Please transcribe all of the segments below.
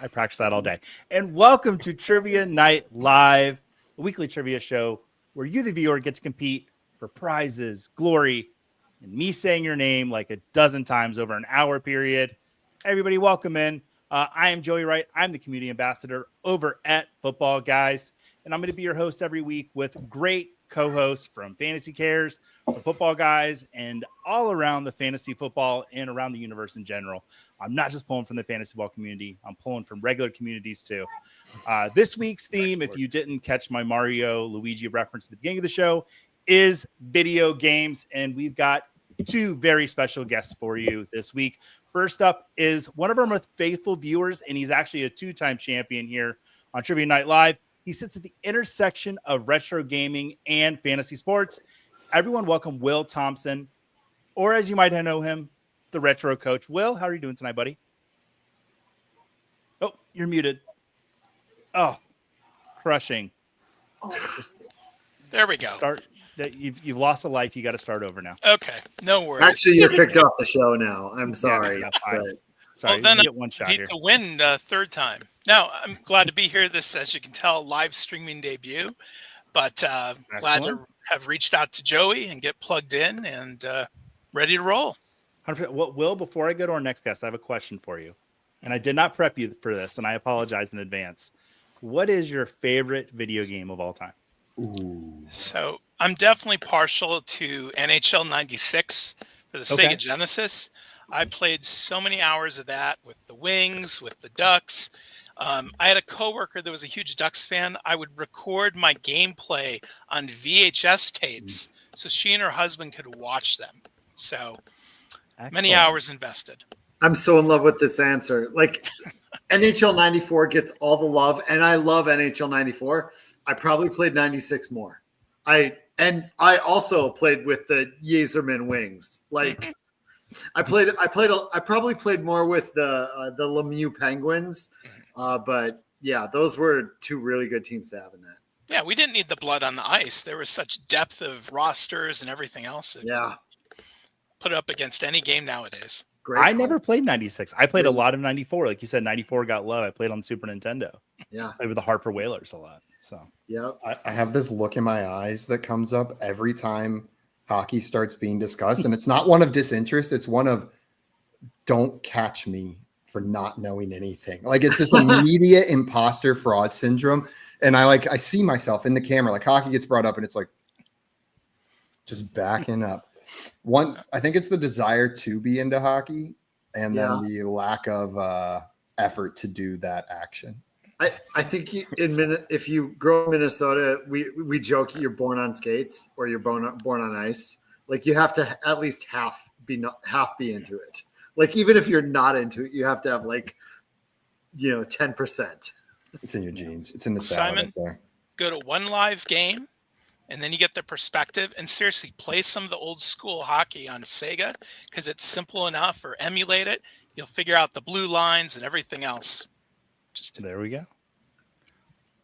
I practice that all day. And welcome to Trivia Night Live, a weekly trivia show where you, the viewer, get to compete for prizes, glory, and me saying your name like a dozen times over an hour period. Everybody, welcome in. I am Joey Wright. I'm the community ambassador over at Football Guys, and I'm going to be your host every week with great co-hosts from fantasycares, the Football Guys, and all around the fantasy football and around the universe in general. I'm not just pulling from the fantasy football community. I'm pulling from regular communities too. This week's theme, if you didn't catch my Mario Luigi reference at the beginning of the show, is video games, and we've got two very special guests for you this week. First up is one of our most faithful viewers, and he's actually a two-time champion here on Trivia Night Live. He sits at the intersection of retro gaming and fantasy sports. Everyone welcome Will Thompson, or as you might know him, the Retro Coach. Will, how are you doing tonight, buddy? Oh, you're muted. Oh, crushing. There we go. You've lost a life. You got to start over now. Okay, no worries. Actually, you're kicked off the show now. I'm sorry. Yeah, but... Sorry, well, then you get one shot need here. to win third time. Now, I'm glad to be here. This, as you can tell, live streaming debut. But glad to have reached out to Joey and get plugged in and ready to roll. 100%. Well, Will, before I go to our next guest, I have a question for you. And I did not prep you for this, and I apologize in advance. What is your favorite video game of all time? Ooh. So I'm definitely partial to NHL 96 for the Sega Genesis. I played so many hours of that with the Wings, with the Ducks. I had a coworker that was a huge Ducks fan. I would record my gameplay on VHS tapes so she and her husband could watch them. So many hours invested. I'm so in love with this answer. Like NHL 94 gets all the love, and I love NHL 94. I probably played 96 more. I also played with the Yzerman Wings. Like I probably played more with the Lemieux Penguins. But yeah, those were two really good teams to have in that. Yeah, we didn't need the blood on the ice. There was such depth of rosters and everything else. Yeah. Put it up against any game nowadays. I never played 96. I played a lot of 94. Like you said, 94 got low. I played on Super Nintendo. Yeah. I played with the Harper Whalers a lot. So yeah, I have this look in my eyes that comes up every time hockey starts being discussed. And it's not one of disinterest. It's one of don't catch me for not knowing anything. Like it's this immediate imposter fraud syndrome. And I see myself in the camera, like hockey gets brought up and it's like just backing up. I think it's the desire to be into hockey and then the lack of effort to do that action. I think if you grow in Minnesota, we joke you're born on skates or you're born on ice. Like you have to at least half be into it. Like even if you're not into it, you have to have 10%. It's in your genes. It's in the salad Simon, there. go to one live game, and then you get the perspective. And seriously, play some of the old school hockey on Sega because it's simple enough. Or emulate it. You'll figure out the blue lines and everything else. There we go.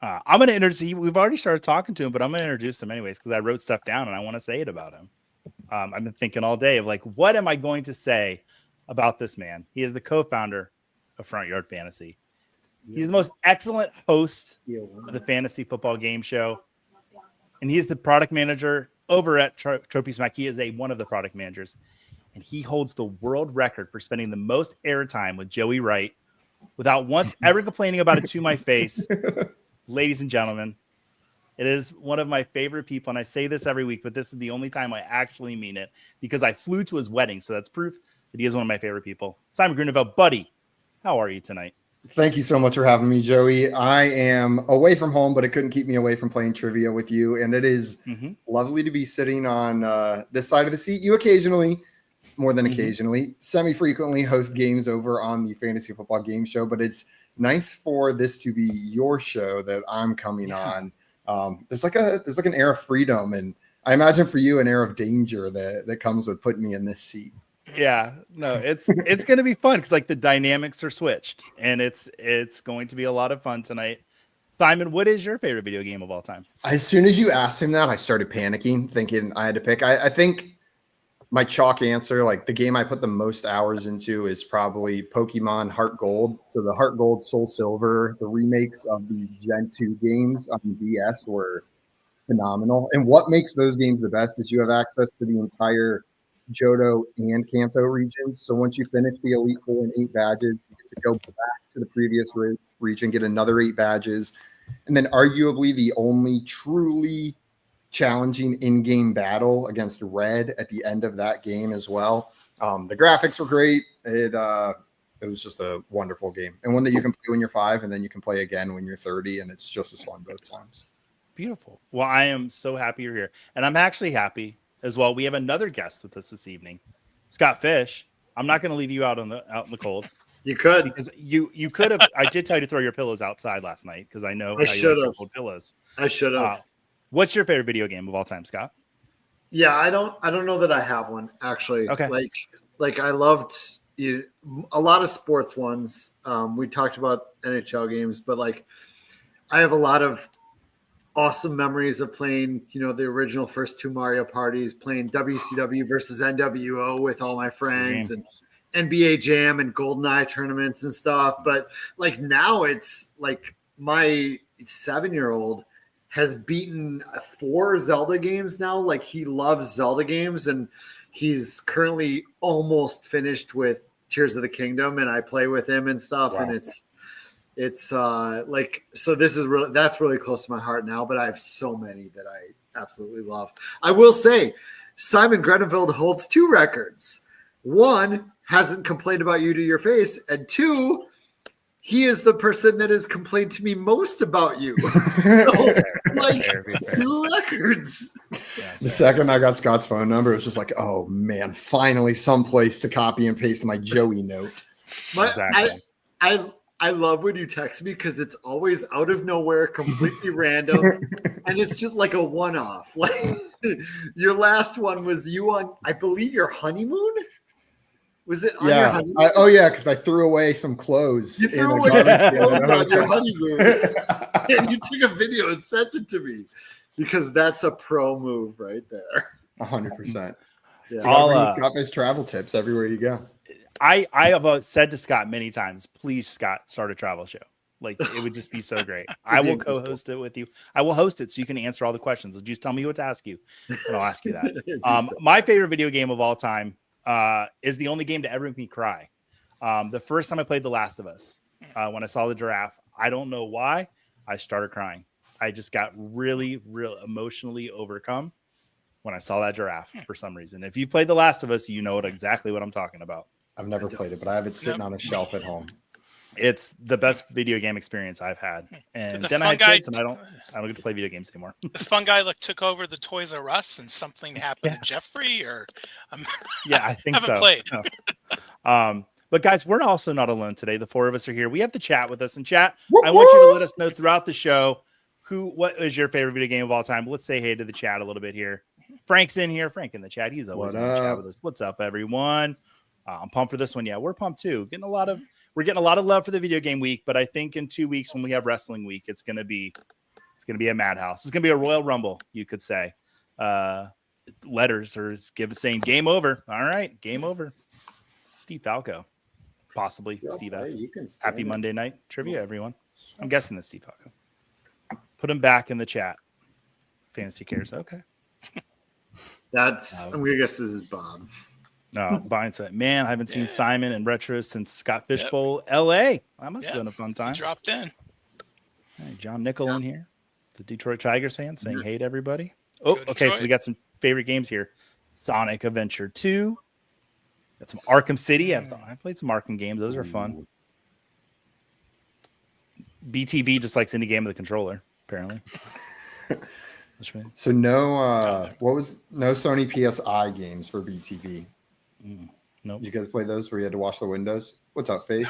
I'm going to introduce. We've already started talking to him, but I'm going to introduce him anyways because I wrote stuff down and I want to say it about him. I've been thinking all day of what am I going to say about this man? He is the co-founder of Front Yard Fantasy. He's the most excellent host of the fantasy football game show, and he is the product manager over at Trophy Smack. He is one of the product managers, and he holds the world record for spending the most airtime with Joey Wright without once ever complaining about it to my face. Ladies and gentlemen, it is one of my favorite people, and I say this every week, but this is the only time I actually mean it because I flew to his wedding, so that's proof that he is one of my favorite people. Simon Grunewald, buddy, how are you tonight? Thank you so much for having me, Joey. I am away from home, but it couldn't keep me away from playing trivia with you, and it is lovely to be sitting on this side of the seat. You occasionally, more than occasionally, semi-frequently host games over on the Fantasy Football Game Show, but it's nice for this to be your show that I'm coming on. There's like an air of freedom, and I imagine for you an air of danger that comes with putting me in this seat. Yeah, no, it's going to be fun because the dynamics are switched, and it's going to be a lot of fun tonight. Simon, what is your favorite video game of all time? As soon as you asked him that, I started panicking, thinking I had to pick. I think my chalk answer, like the game I put the most hours into is probably Pokemon Heart Gold. So the Heart Gold, Soul Silver, the remakes of the Gen 2 games on DS were phenomenal. And what makes those games the best is you have access to the entire Johto and Kanto regions. So once you finish the Elite Four and 8 badges, you get to go back to the previous region, get another 8 badges. And then arguably the only truly challenging in-game battle against Red at the end of that game as well. The graphics were great. It was just a wonderful game, and one that you can play when you're 5, and then you can play again when you're 30, and it's just as fun both times. Beautiful. Well, I am so happy you're here, and I'm actually happy as well. We have another guest with us this evening, Scott Fish. I'm not going to leave you out in the cold. You could, because you could have. I did tell you to throw your pillows outside last night because I know I how you should like have. cold pillows. I should have. What's your favorite video game of all time, Scott? Yeah, I don't know that I have one actually. Okay. Like I loved a lot of sports ones. We talked about NHL games, but like I have a lot of awesome memories of playing, the original first 2 Mario parties, playing WCW versus NWO with all my friends and NBA Jam and GoldenEye tournaments and stuff. But like now it's like my 7-year-old has beaten 4 Zelda games now. Like he loves Zelda games, and he's currently almost finished with Tears of the Kingdom, and I play with him and stuff. Wow. And it's like, so that's really close to my heart now, but I have so many that I absolutely love. I will say Simon Greneville holds 2 records. 1, hasn't complained about you to your face, and 2, he is the person that has complained to me most about you. So, like, 2 records. The second I got Scott's phone number, it was just like, oh man, finally someplace to copy and paste my Joey note. Exactly. I love when you text me because it's always out of nowhere, completely random, and it's just like a one-off. Like your last one was you on, I believe, your honeymoon. Was it on your honeymoon? Because I threw away some clothes. You threw away some clothes on your honeymoon, and you took a video and sent it to me because that's a pro move right there. 100%. Yeah. I'll Scott his travel tips everywhere you go. I have said to Scott many times, please, Scott, start a travel show. Like it would just be so great. I will co-host it with you. I will host it so you can answer all the questions. Just tell me what to ask you, and I'll ask you that. My favorite video game of all time is the only game to ever make me cry. The first time I played The Last of Us, when I saw the giraffe, I don't know why, I started crying. I just got really emotionally overcome when I saw that giraffe for some reason. If you played The Last of Us, you know exactly what I'm talking about. I've never played it, but I have it sitting on a shelf at home. It's the best video game experience I've had. And then I had kids, and I don't get to play video games anymore. The fun guy took over the Toys R Us, and something happened to Jeffrey, or I think haven't so. Played. No. But guys, we're also not alone today. The 4 of us are here. We have the chat with us. And chat, I want you to let us know throughout the show what is your favorite video game of all time. Let's say hey to the chat a little bit here. Frank's in here. Frank in the chat. He's always in the chat with us. What's up, everyone? I'm pumped for this one. Yeah, we're pumped too. We're getting a lot of love for the video game week, but I think in 2 weeks when we have wrestling week, it's gonna be a madhouse. It's gonna be a Royal Rumble, you could say. Letters are saying game over. All right, game over. Steve Falco, possibly Steve F. Happy Monday night trivia, everyone. I'm guessing that's Steve Falco. Put him back in the chat. Fantasy cares. Okay. I'm gonna guess this is Bob. No, buying it. Man, I haven't seen Simon and Retro since Scott Fishbowl, LA. That must have been a fun time. He dropped in. Hey, John Nickel in here. The Detroit Tigers fan saying hey to everybody. Oh, okay. So we got some favorite games here. Sonic Adventure 2. Got some Arkham City. I've played some Arkham games. Those are fun. BTV just likes any game with a controller, apparently. So no Sony PSI games for BTV. Nope. You guys play those where you had to wash the windows? What's up, Faith?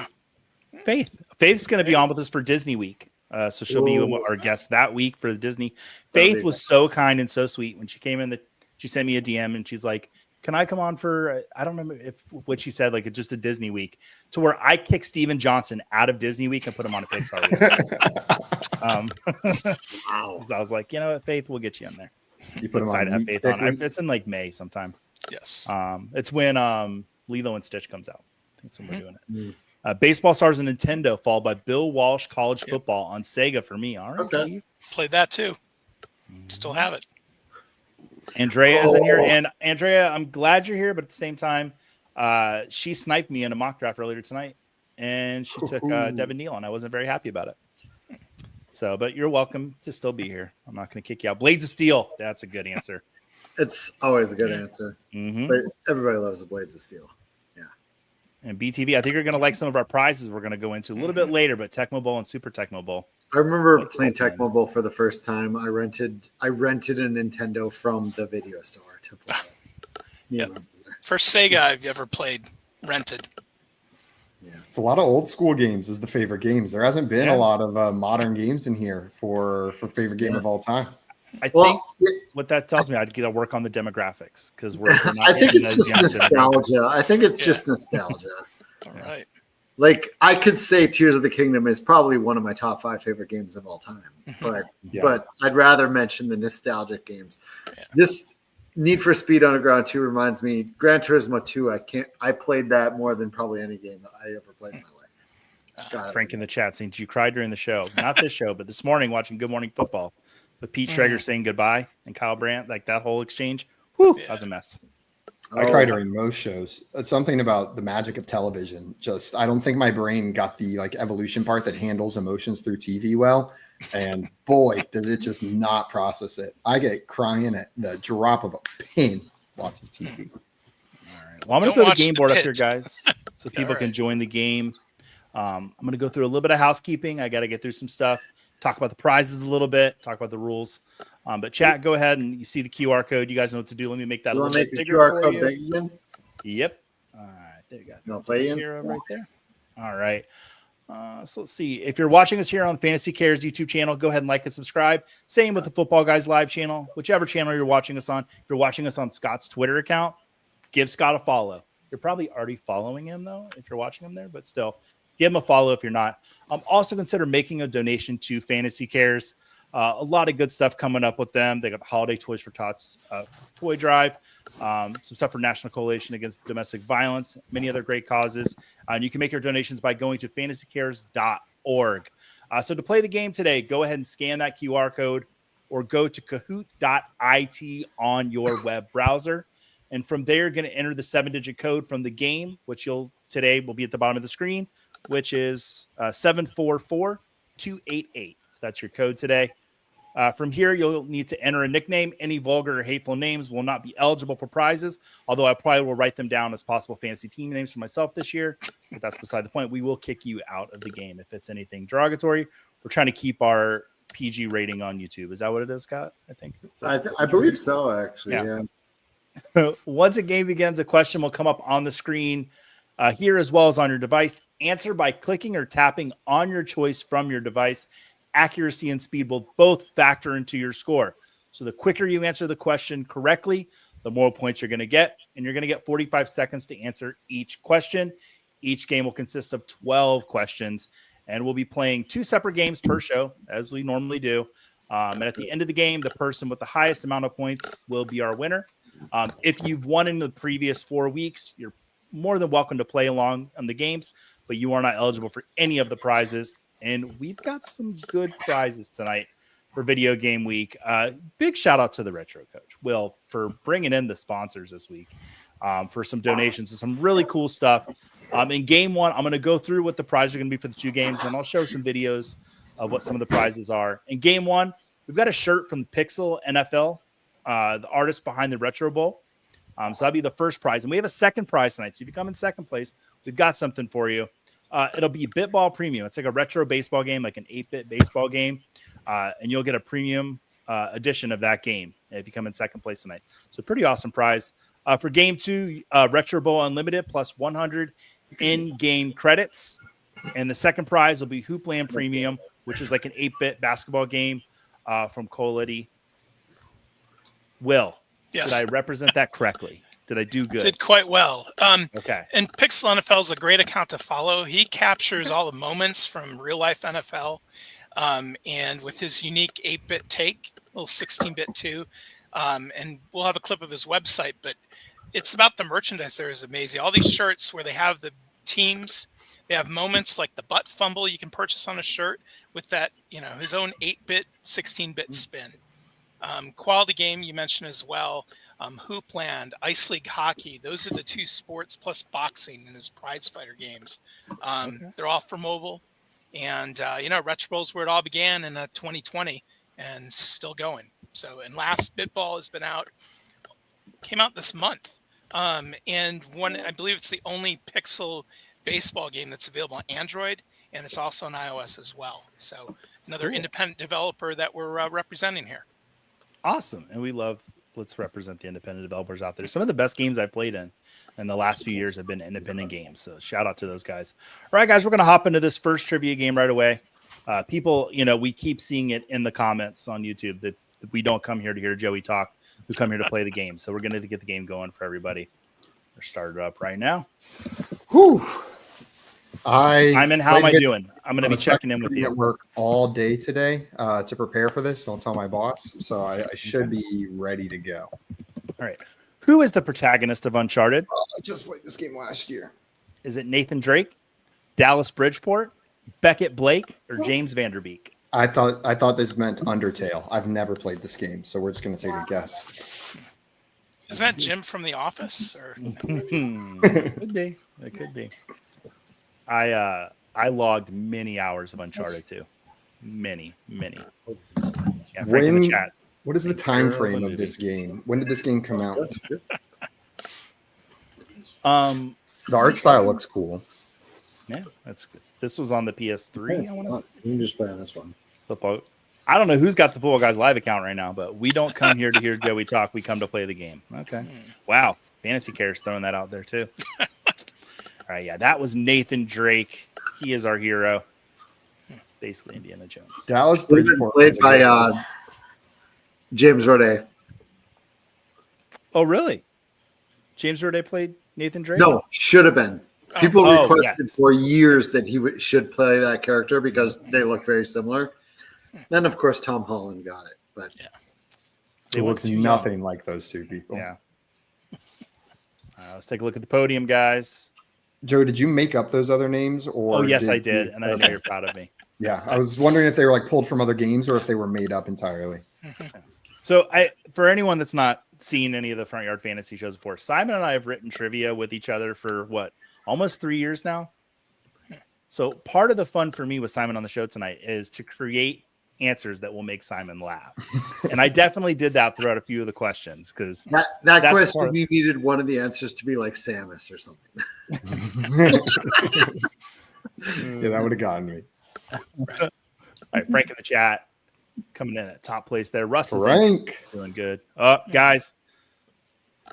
Faith's going to be on with us for Disney Week. So she'll be our guest that week for the Disney. Faith was so kind and so sweet when she came in. She sent me a DM and she's like, "Can I come on for?" I don't remember what she said. Like just a Disney week, to where I kicked Steven Johnson out of Disney week and put him on a Pixar week. Wow! So I was like, you know what, Faith, we'll get you in there. You put him on. Have Faith on. It's in like May sometime. Yes. It's when Lilo and Stitch comes out. I think that's when we're doing it. Baseball Stars and Nintendo, followed by Bill Walsh College Football on Sega for me. All right, Okay. Steve. Played that too. Still have it. Andrea is in here. And Andrea, I'm glad you're here, but at the same time, she sniped me in a mock draft earlier tonight, and she took Devin Neal, and I wasn't very happy about it. So, but you're welcome to still be here. I'm not going to kick you out. Blades of Steel. That's a good answer. It's always a good answer. But everybody loves the Blades of Steel. Yeah. And BTV, I think you're going to like some of our prizes we're going to go into a little bit later, but Tecmo Bowl and Super Tecmo Bowl. I remember playing Tecmo Bowl for the first time. I rented a Nintendo from the video store to play it. Yeah. First Sega I've ever played, rented. Yeah. It's a lot of old school games is the favorite games. There hasn't been a lot of modern games in here for favorite game of all time. I think what that tells me, I'd get to work on the demographics because we're not I think it's just nostalgia. I think it's just nostalgia. All right. Like I could say Tears of the Kingdom is probably one of my top 5 favorite games of all time, but I'd rather mention the nostalgic games. Yeah. This Need for Speed Underground 2 reminds me, Gran Turismo 2, I played that more than probably any game that I ever played in my life. Frank in the chat saying you cried during the show. Not this show, but this morning watching Good Morning Football with Pete Schrager saying goodbye and Kyle Brandt, like that whole exchange. Whew, that was a mess. I cry during most shows. It's something about the magic of television. Just I don't think my brain got the evolution part that handles emotions through TV well. And boy, does it just not process it. I get crying at the drop of a pin watching TV. All right. Well, I'm going to throw the game board up here, guys, so people can join the game. I'm going to go through a little bit of housekeeping. I got to get through some stuff, talk about the prizes a little bit, talk about the rules. But chat, go ahead and you see the QR code. You guys know what to do. Let me make that a little bit bigger QR for code you. big again? Yep. All right. There you go. No play in? Hero right there. All right. So let's see. If you're watching us here on Fantasy Cares YouTube channel, go ahead and like and subscribe. Same with the Football Guys live channel, whichever channel you're watching us on. If you're watching us on Scott's Twitter account, give Scott a follow. You're probably already following him, though, if you're watching him there, but still, give him a follow if you're not. Also consider making a donation to Fantasy Cares. A lot of good stuff coming up with them. They got the Holiday Toys for Tots toy drive, some stuff for National Coalition Against Domestic Violence, many other great causes. And you can make your donations by going to fantasycares.org. So to play the game today, go ahead and scan that QR code or go to Kahoot.it on your web browser. And from there, you're going to enter the 7-digit code from the game, which today will be at the bottom of the screen, which is 744288. So that's your code today. From here, you'll need to enter a nickname. Any vulgar or hateful names will not be eligible for prizes, although I probably will write them down as possible fantasy team names for myself this year. But that's beside the point. We will kick you out of the game if it's anything derogatory. We're trying to keep our PG rating on YouTube. Is that what it is, Scott? I think. I believe so, actually. Yeah. Once a game begins, a question will come up on the screen here as well as on your device. Answer by clicking or tapping on your choice from your device. Accuracy and speed will both factor into your score. So the quicker you answer the question correctly, the more points you're going to get. And you're going to get 45 seconds to answer each question. Each game will consist of 12 questions. And we'll be playing 2 separate games per show, as we normally do. And at the end of the game, the person with the highest amount of points will be our winner. If you've won in the previous 4 weeks, you're more than welcome to play along on the games, but you are not eligible for any of the prizes. And we've got some good prizes tonight for Video Game Week. Big shout out to the Retro Coach, Will, for bringing in the sponsors this week for some donations and some really cool stuff. In game 1, I'm going to go through what the prizes are going to be for the 2 games, and I'll show some videos of what some of the prizes are. In game 1, we've got a shirt from Pixel NFL, the artist behind the Retro Bowl. So that'll be the first prize. And we have a second prize tonight. So if you come in second place, we've got something for you. It'll be Bitball Premium. It's like a retro baseball game, like an 8-bit baseball game. And you'll get a premium edition of that game if you come in second place tonight. So pretty awesome prize. For game 2, Retro Bowl Unlimited plus 100 in-game credits. And the second prize will be Hoopland Premium, which is like an 8-bit basketball game from Kahoot.it. Will, yes. Did I represent that correctly? Did I do good? Did quite well. Okay. And Pixel NFL is a great account to follow. He captures all the moments from real life NFL, and with his unique 8-bit take, little 16-bit too. And we'll have a clip of his website. But it's about the merchandise there is amazing. All these shirts where they have the teams, they have moments like the butt fumble you can purchase on a shirt with that, his own 8-bit, 16-bit spin. Quality game you mentioned as well. Hoopland, Ice League Hockey. Those are the 2 sports plus boxing in his prize fighter games. They're all for mobile. And, Retro Bowl is where it all began in 2020 and still going. So, and Last Bitball has been came out this month. And I believe it's the only pixel baseball game that's available on Android, and it's also on iOS as well. So another independent developer that we're representing here. Awesome. And let's represent the independent developers out there. Some of the best games I've played in the last few years have been independent games. So shout out to those guys. All right, guys, we're going to hop into this first trivia game right away. People, we keep seeing it in the comments on YouTube that we don't come here to hear Joey talk. We come here to play the game. So we're going to get the game going for everybody. We're started up right now. Whew. I'm in. How am I doing? I'm going to be checking in with you. At work all day today to prepare for this. Don't tell my boss. So I should be ready to go. All right. Who is the protagonist of Uncharted? I just played this game last year. Is it Nathan Drake, Dallas Bridgeport, Beckett Blake, or James Vanderbeek? I thought this meant Undertale. I've never played this game, so we're just going to take a guess. Isn't that Jim from The Office? Or Could be. It could be. I logged many hours of Uncharted too. Many. Yeah, Frank in the chat. What is the time frame of this game? When did this game come out? The art style looks cool. Yeah, that's good. This was on the PS3. I want to say. You can just play on this one. Football. I don't know who's got the Football Guys live account right now, but we don't come here to hear Joey talk. We come to play the game. Okay. Wow. Fantasycares throwing that out there too. All right. Yeah, that was Nathan Drake. He is our hero. Basically, Indiana Jones. Dallas Bridgeport played by James Roday. Oh, really? James Roday played Nathan Drake? No, should have been. People requested yes. for years that he should play that character because they look very similar. Then, of course, Tom Holland got it. But it looks nothing like those two people. Yeah. Let's take a look at the podium, guys. Joe, did you make up those other names? Or oh, yes, I did. And I know you're proud of me. Yeah, I was wondering if they were like pulled from other games or if they were made up entirely. So for anyone that's not seen any of the Front Yard Fantasy shows before, Simon and I have written trivia with each other for almost 3 years now. So part of the fun for me with Simon on the show tonight is to create answers that will make Simon laugh. And I definitely did that throughout a few of the questions because that question we needed one of the answers to be like Samus or something. Yeah, that would have gotten me. All right, Frank in the chat coming in at top place there. Russ is doing good. Guys,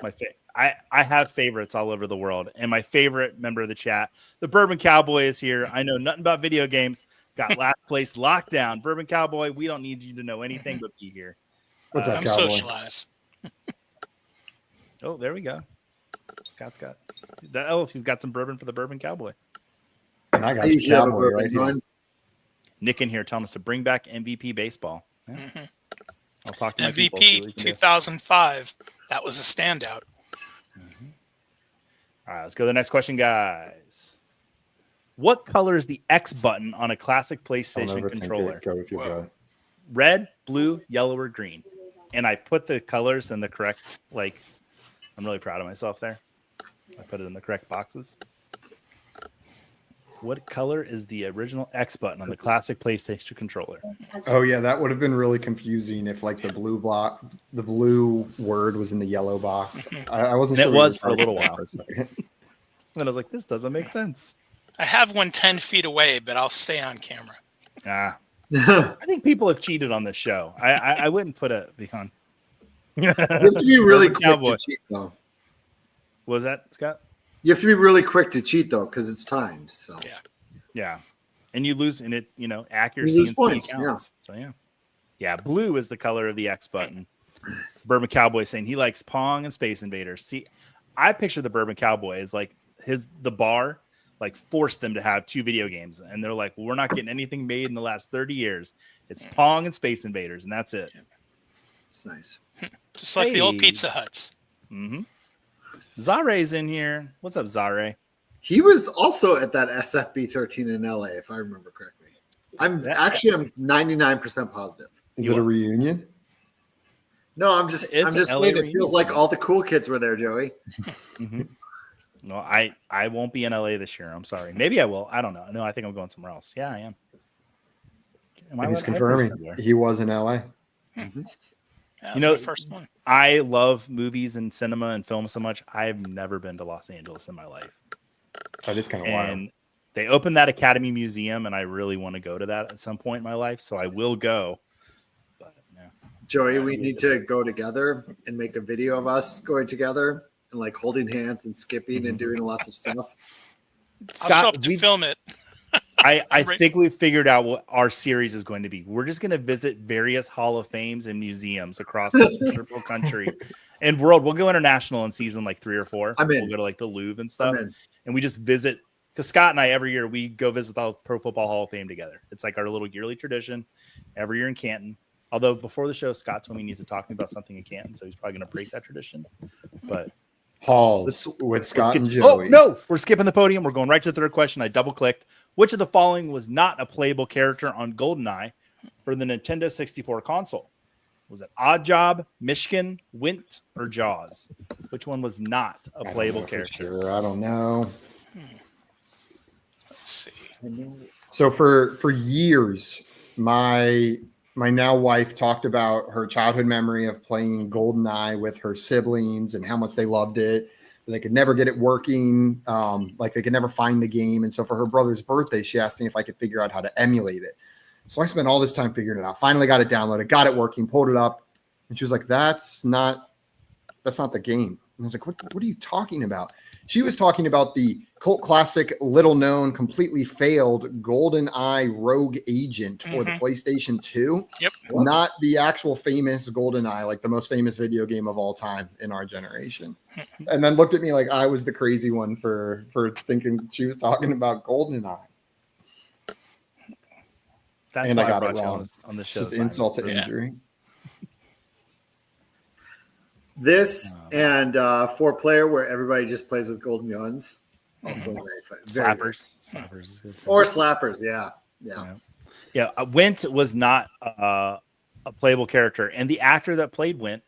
my favorite. I have favorites all over the world, and my favorite member of the chat, the Bourbon Cowboy, is here. I know nothing about video games. Got last place locked down. Bourbon Cowboy, we don't need you to know anything but be here. What's up, I'm Cowboy? socialize. Oh, there we go. Scott's got that. He's got some bourbon for the Bourbon Cowboy. And I got the Cowboy right here. Nick in here telling us to bring back MVP baseball. Yeah. I'll talk to my people. MVP 2005. That was a standout. All right, let's go to the next question, guys. What color is the X button on a classic PlayStation controller? Go with your gut. Red, blue, yellow, or green? And I put the colors in the correct, I'm really proud of myself there. I put it in the correct boxes. What color is the original X button on the classic PlayStation controller? Oh yeah, that would have been really confusing if the blue word was in the yellow box. I wasn't sure. It was for a little while. And I was like, this doesn't make sense. I have one 10 feet away, but I'll stay on camera. I think people have cheated on this show. I wouldn't put it behind. You have to be really quick to cheat, though. What was that, Scott? You have to be really quick to cheat, though, because it's timed. So yeah, and you lose in it. Accuracy and speed counts. Yeah. So yeah. Blue is the color of the X button. Bourbon Cowboy saying he likes Pong and Space Invaders. See, I picture the Bourbon Cowboy as the bar forced them to have 2 video games, and they're like, well, we're not getting anything made in the last 30 years. It's Pong and Space Invaders, and that's it. It's nice. Just like the old Pizza Huts. Mm-hmm. Zare's in here. What's up, Zare? He was also at that SFB 13 in LA, if I remember correctly. I'm 99% positive. Is it a reunion? No, I'm just It's saying LA it feels like all the cool kids were there, Joey. Mm-hmm. No, I won't be in LA this year. I'm sorry. Maybe I will. I don't know. No, I think I'm going somewhere else. Yeah, I am. And he's confirming he was in LA. Mm-hmm. Yeah, you know, my first one. I love movies and cinema and film so much. I've never been to Los Angeles in my life. That is kind of wild. They opened that Academy Museum, and I really want to go to that at some point in my life. So I will go. But yeah. Joey, we need to go together and make a video of us going together and like holding hands and skipping and doing lots of stuff. Scott, I'll show up to film it. I think we've figured out what our series is going to be. We're just going to visit various Hall of Fames and museums across this wonderful country and world. We'll go international in season like 3 or 4. We'll go to like the Louvre and stuff. And we just visit, because Scott and I, every year, we go visit the Pro Football Hall of Fame together. It's like our little yearly tradition every year in Canton. Although before the show, Scott told me he needs to talk to me about something in Canton, so he's probably going to break that tradition. But Halls with Scott and Joey. Oh, no, we're skipping the podium. We're going right to the third question. I double-clicked. Which of the following was not a playable character on GoldenEye for the Nintendo 64 console? Was it Oddjob, Mishkin, Wint, or Jaws? Which one was not a playable character? Sure, I don't know. Let's see. So for years, my now wife talked about her childhood memory of playing GoldenEye with her siblings and how much they loved it. They could never get it working. Like they could never find the game. And so for her brother's birthday, she asked me if I could figure out how to emulate it. So I spent all this time figuring it out. Finally got it downloaded, got it working, pulled it up. And she was like, that's not the game. And I was like, what are you talking about? She was talking about the cult classic, little known, completely failed GoldenEye Rogue Agent for the PlayStation 2. Yep. Not the actual famous GoldenEye, like the most famous video game of all time in our generation. And then looked at me like I was the crazy one for thinking she was talking about GoldenEye. That's and why I got it wrong on the show. Just insult to injury. This and 4-player where everybody just plays with golden guns. Also very fun. Slappers is good too. Or slappers, yeah. Wint was not a playable character, and the actor that played Wint,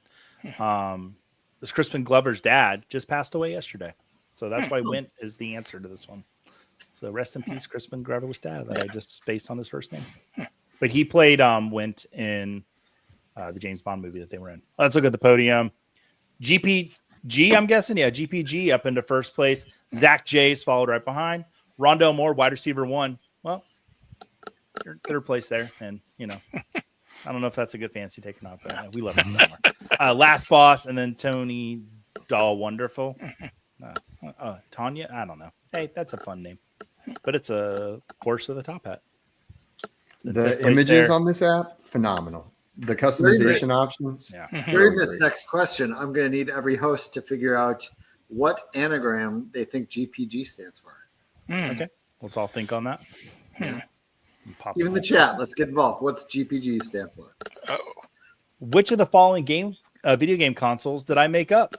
was Crispin Glover's dad, just passed away yesterday. So that's why Wint is the answer to this one. So rest in peace, Crispin Glover's dad, that I just spaced on his first name. But he played Wint in the James Bond movie that they were in. Let's look at the podium. GPG, I'm guessing. Yeah, GPG up into first place. Zach Jays followed right behind. Rondell Moore, wide receiver 1. Well, you're third place there. And, I don't know if that's a good fancy take or not, but we love him. Last boss, and then Tony Dahl Wonderful. Tanya? I don't know. Hey, that's a fun name. But it's a horse with a top hat. The images on this app, phenomenal. The customization options. Yeah. During this next question, I'm going to need every host to figure out what anagram they think GPG stands for. Okay. Let's all think on that. Even the chat. Let's get involved. What's GPG stand for? Which of the following video game consoles did I make up?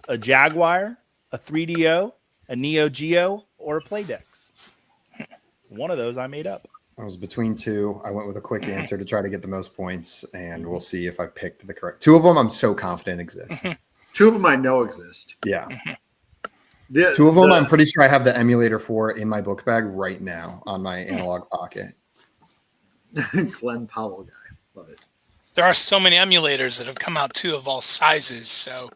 A Jaguar, a 3DO, a Neo Geo, or a Playdex? One of those I made up. I was between 2. I went with a quick answer to try to get the most points, and we'll see if I picked the correct. 2 of them I'm so confident exist. 2 of them I know exist. Yeah. 2 of them I'm pretty sure I have the emulator for in my book bag right now on my analog pocket. Glenn Powell guy. Love it. There are so many emulators that have come out too of all sizes. So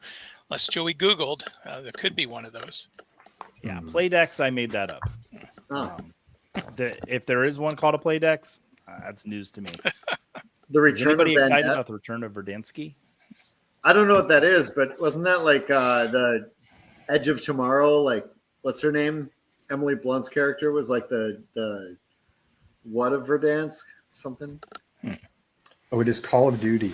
unless Joey Googled, there could be one of those. Yeah, Playdex, I made that up. If there is one called a Playdex, that's news to me. The return. Is anybody excited about the return of Verdanski? I don't know what that is, but wasn't that like the Edge of Tomorrow? Like, what's her name? Emily Blunt's character was like the what of Verdansk? Something. Oh, it is Call of Duty.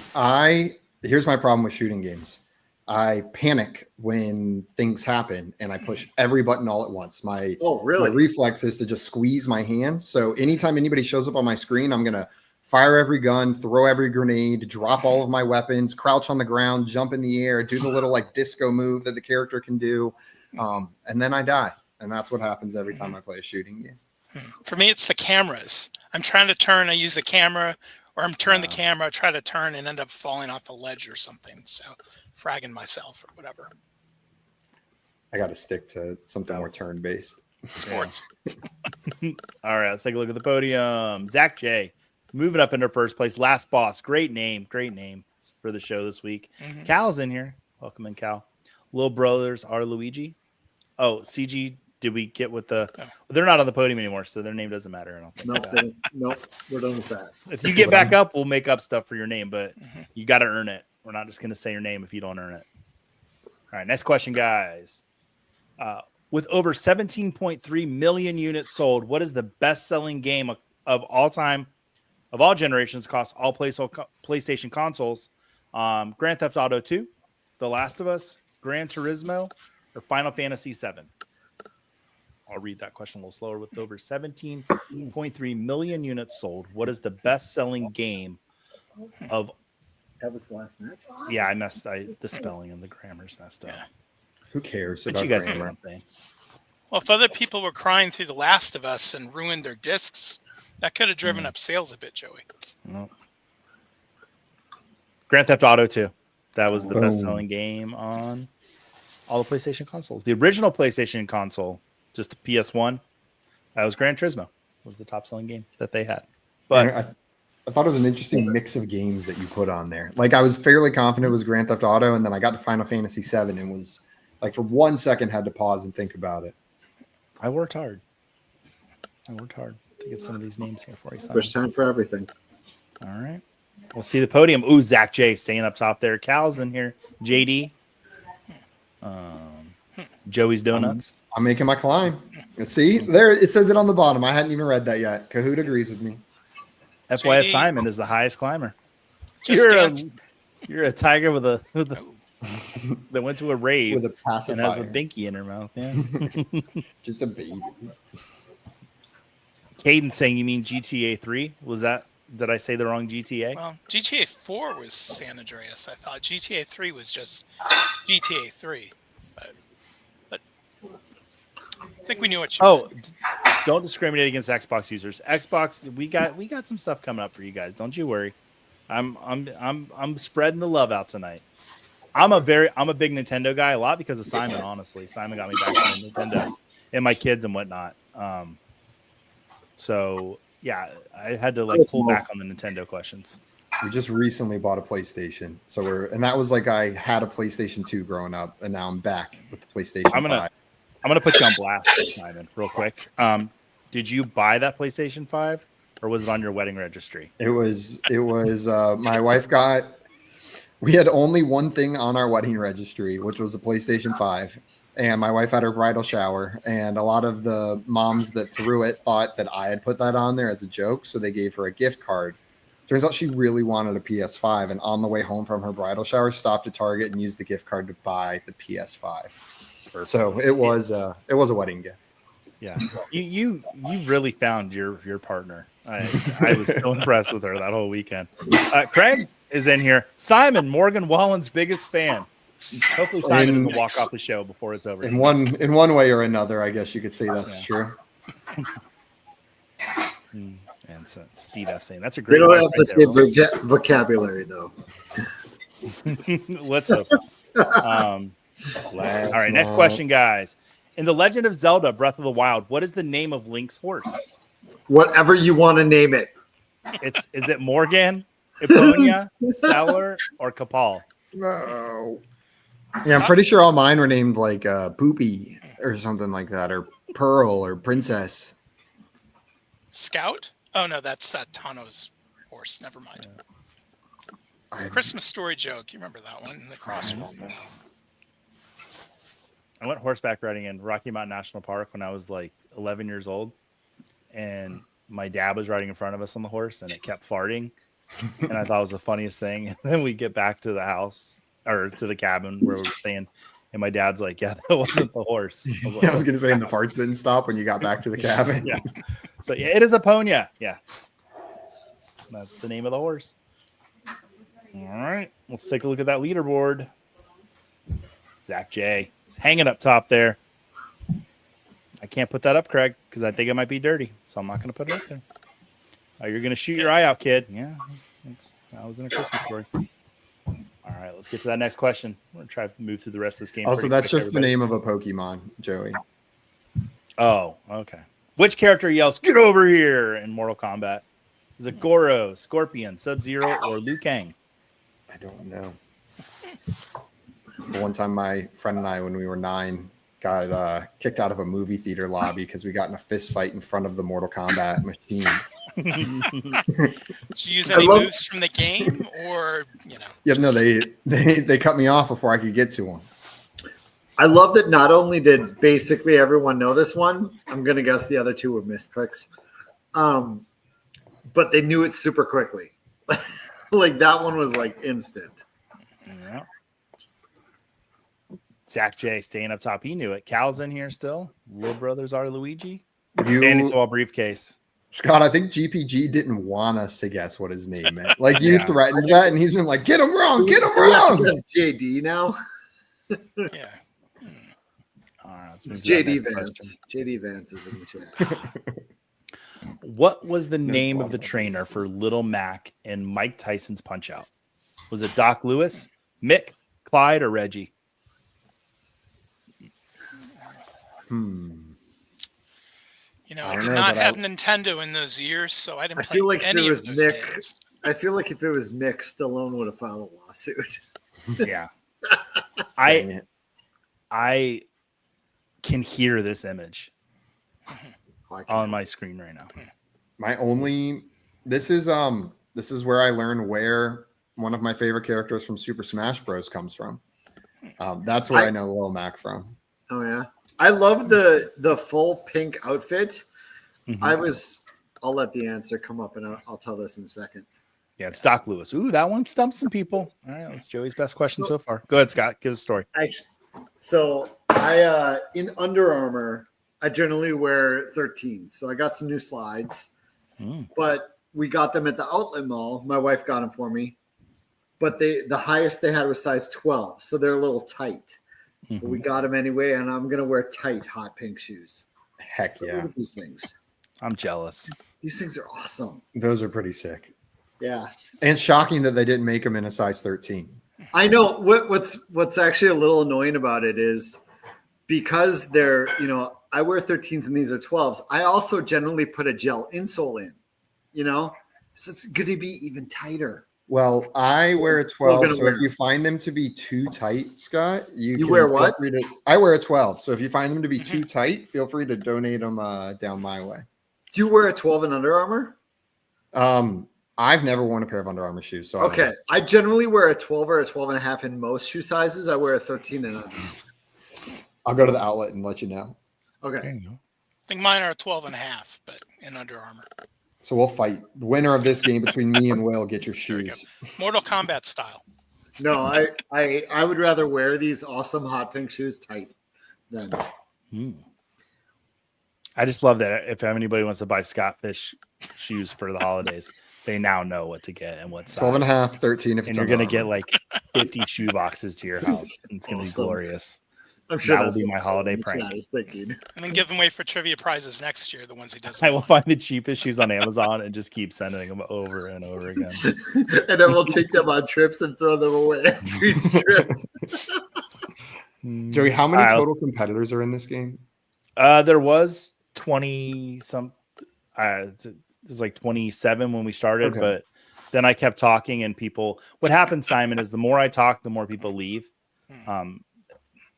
Here's my problem with shooting games. I panic when things happen and I push every button all at once. My reflex is to just squeeze my hand. So anytime anybody shows up on my screen, I'm going to fire every gun, throw every grenade, drop all of my weapons, crouch on the ground, jump in the air, do the little like disco move that the character can do. And then I die. And that's what happens every time I play a shooting game. For me, it's the cameras. I'm trying to turn, I use the camera, or I'm turning the camera, try to turn and end up falling off a ledge or something. So fragging myself or whatever. I got to stick to something more turn-based. Sports. All right, let's take a look at the podium. Zach J. moving up into first place. Last boss. Great name for the show this week. Cal's in here. Welcome in, Cal. Little brothers are Luigi. Oh, CG. Did we get with the? They're not on the podium anymore, so their name doesn't matter. I don't think. Nope, we're done with that. If you get back up, we'll make up stuff for your name, but you got to earn it. We're not just going to say your name if you don't earn it. All right, next question, guys. With over 17.3 million units sold, what is the best-selling game of all time, of all generations, across all PlayStation consoles? Grand Theft Auto 2, The Last of Us, Gran Turismo, or Final Fantasy 7? I'll read that question a little slower. With over 17.3 million units sold, what is the best-selling game of? That was the last match. Yeah, the spelling and the grammar's messed up. Yeah. Who cares? But you guys know what I'm saying. Well, if other people were crying through The Last of Us and ruined their discs, that could have driven up sales a bit, Joey. No. Grand Theft Auto 2. That was the best-selling game on all the PlayStation consoles. The original PlayStation console, just the PS1, that was Gran Turismo. Was the top-selling game that they had. But I thought it was an interesting mix of games that you put on there. Like, I was fairly confident it was Grand Theft Auto, and then I got to Final Fantasy 7 and was like, for 1 second, had to pause and think about it. I worked hard to get some of these names here for you. First time for everything. All right. We'll see the podium. Ooh, Zach J staying up top there. Cal's in here. JD. Joey's Donuts. I'm making my climb. See, there it says it on the bottom. I hadn't even read that yet. Kahoot agrees with me. FYF JD. Simon is the highest climber. Just You're a tiger with a that went to a rave With a and has a pacifier. binky in her mouth. Yeah. Just a baby. Caden saying you mean GTA 3? Was that? Did I say the wrong GTA? Well, GTA 4 was San Andreas. I thought GTA 3 was just GTA 3. But I think we knew what you meant. Don't discriminate against Xbox users. Xbox, we got some stuff coming up for you guys. Don't you worry. I'm spreading the love out tonight. I'm a big Nintendo guy, a lot because of Simon, honestly. Simon got me back on Nintendo and my kids and whatnot. So yeah, I had to pull back on the Nintendo questions. We just recently bought a PlayStation. And that was like, I had a PlayStation 2 growing up, and now I'm back with the PlayStation 5. I'm gonna put you on blast, Simon, real quick. Did you buy that PlayStation 5 or was it on your wedding registry? It was my wife we had only one thing on our wedding registry, which was a PlayStation 5. And my wife had her bridal shower, and a lot of the moms that threw it thought that I had put that on there as a joke. So they gave her a gift card. Turns out she really wanted a PS5, and on the way home from her bridal shower, stopped at Target and used the gift card to buy the PS5. Perfect. So it was a wedding gift. Yeah, you really found your partner. I was so impressed with her that whole weekend. Craig is in here. Simon, Morgan Wallen's biggest fan. Hopefully Simon doesn't walk off the show before it's over. In one way or another, I guess you could say that's true. And so Steve F saying that's a great. We don't have the same vocabulary though. Let's hope. All right, next question, guys. In The Legend of Zelda: Breath of the Wild, what is the name of Link's horse? Whatever you want to name it. Is it Morgan, Eponia, Stellar, or Capal? No. Yeah, I'm pretty sure all mine were named like Poopy or something like that, or Pearl or Princess. Scout? Oh no, that's Tano's horse. Never mind. Christmas Story joke. You remember that one in the crosswalk? I went horseback riding in Rocky Mountain National Park when I was like 11 years old, and my dad was riding in front of us on the horse, and it kept farting, and I thought it was the funniest thing. And then we get back to the house or to the cabin where we were staying, and my dad's like, "Yeah, that wasn't the horse." I was going to say, and the farts didn't stop when you got back to the cabin. Yeah. So yeah, it is Eponia. Yeah. That's the name of the horse. All right. Let's take a look at that leaderboard. Zach J. is hanging up top there. I can't put that up, Craig, because I think it might be dirty. So I'm not going to put it up there. Oh, you're going to shoot your eye out, kid. Yeah. That was in a Christmas story. All right. Let's get to that next question. We're going to try to move through the rest of this game. Also, that's just the name of a Pokemon, Joey. Oh, okay. Which character yells, "Get over here" in Mortal Kombat? Is it Goro, Scorpion, Sub-Zero, or Liu Kang? I don't know. The one time my friend and I, when we were 9, got kicked out of a movie theater lobby because we got in a fist fight in front of the Mortal Kombat machine. Did you use any moves from the game, or Yeah, no, they cut me off before I could get to them. I love that not only did basically everyone know this one, I'm going to guess the other two were misclicks, but they knew it super quickly. Like that one was like instant. Yeah. Zach J staying up top. He knew it. Cal's in here still. Little brothers are Luigi. And he's all briefcase. Scott, I think GPG didn't want us to guess what his name meant. Like you threatened that, and he's been like, "Get him wrong, get him wrong." That's JD now. Yeah. All right, It's JD Vance. JD Vance is in the chat. What was the name of the trainer for Little Mac in Mike Tyson's Punch-Out? Was it Doc Lewis, Mick, Clyde, or Reggie? I did not have Nintendo in those years, so I didn't play any of those games. I feel like if it was Mick, Stallone would have filed a lawsuit. Yeah. I can hear this image on my screen right now. This is where I learned where one of my favorite characters from Super Smash Bros. Comes from. That's where I know Lil Mac from. Oh yeah, I love the full pink outfit. I'll let the answer come up, and I'll tell this in a second. Yeah, it's Doc Lewis. Ooh, that one stumped some people. All right, that's Joey's best question so far. Go ahead, Scott. Give us a story. So I in Under Armour, I generally wear 13s. So I got some new slides, but we got them at the outlet mall. My wife got them for me, but the highest they had was size 12, so they're a little tight. But we got them anyway, and I'm gonna wear tight hot pink shoes. Heck yeah! Look at these things. I'm jealous. These things are awesome. Those are pretty sick. Yeah, and shocking that they didn't make them in a size 13. I know. What's actually a little annoying about it is because they're I wear 13s and these are 12s. I also generally put a gel insole in, so it's going to be even tighter. Well, I wear a 12, so if you find them to be too tight, Scott, you wear what? I wear a 12, so if you find them to be too tight, feel free to donate them down my way. Do you wear a 12 in Under Armour? I've never worn a pair of Under Armour shoes, so okay. I generally wear a 12 or a 12 and a half in most shoe sizes. I wear a 13 and under. I'll go to the outlet and let you know. Okay. I think mine are 12 and a half, but in Under Armour. So we'll fight. The winner of this game between me and Will, get your shoes. Mortal Kombat style. No, I would rather wear these awesome hot pink shoes tight than. I just love that if anybody wants to buy Scottfish shoes for the holidays, they now know what to get and what size. 12 and a half, 13 if it's and you're going to get like 50 shoe boxes to your house. And it's going to be glorious. I'm sure that will be my holiday prank. I was thinking. And then give them away for trivia prizes next year, the ones he doesn't I will find the cheapest shoes on Amazon and just keep sending them over and over again. And then we'll take them on trips and throw them away after each trip. Joey, how many total competitors are in this game? There was 20 some. It was like 27 when we started, but then I kept talking and people. What happens, Simon, is the more I talk, the more people leave.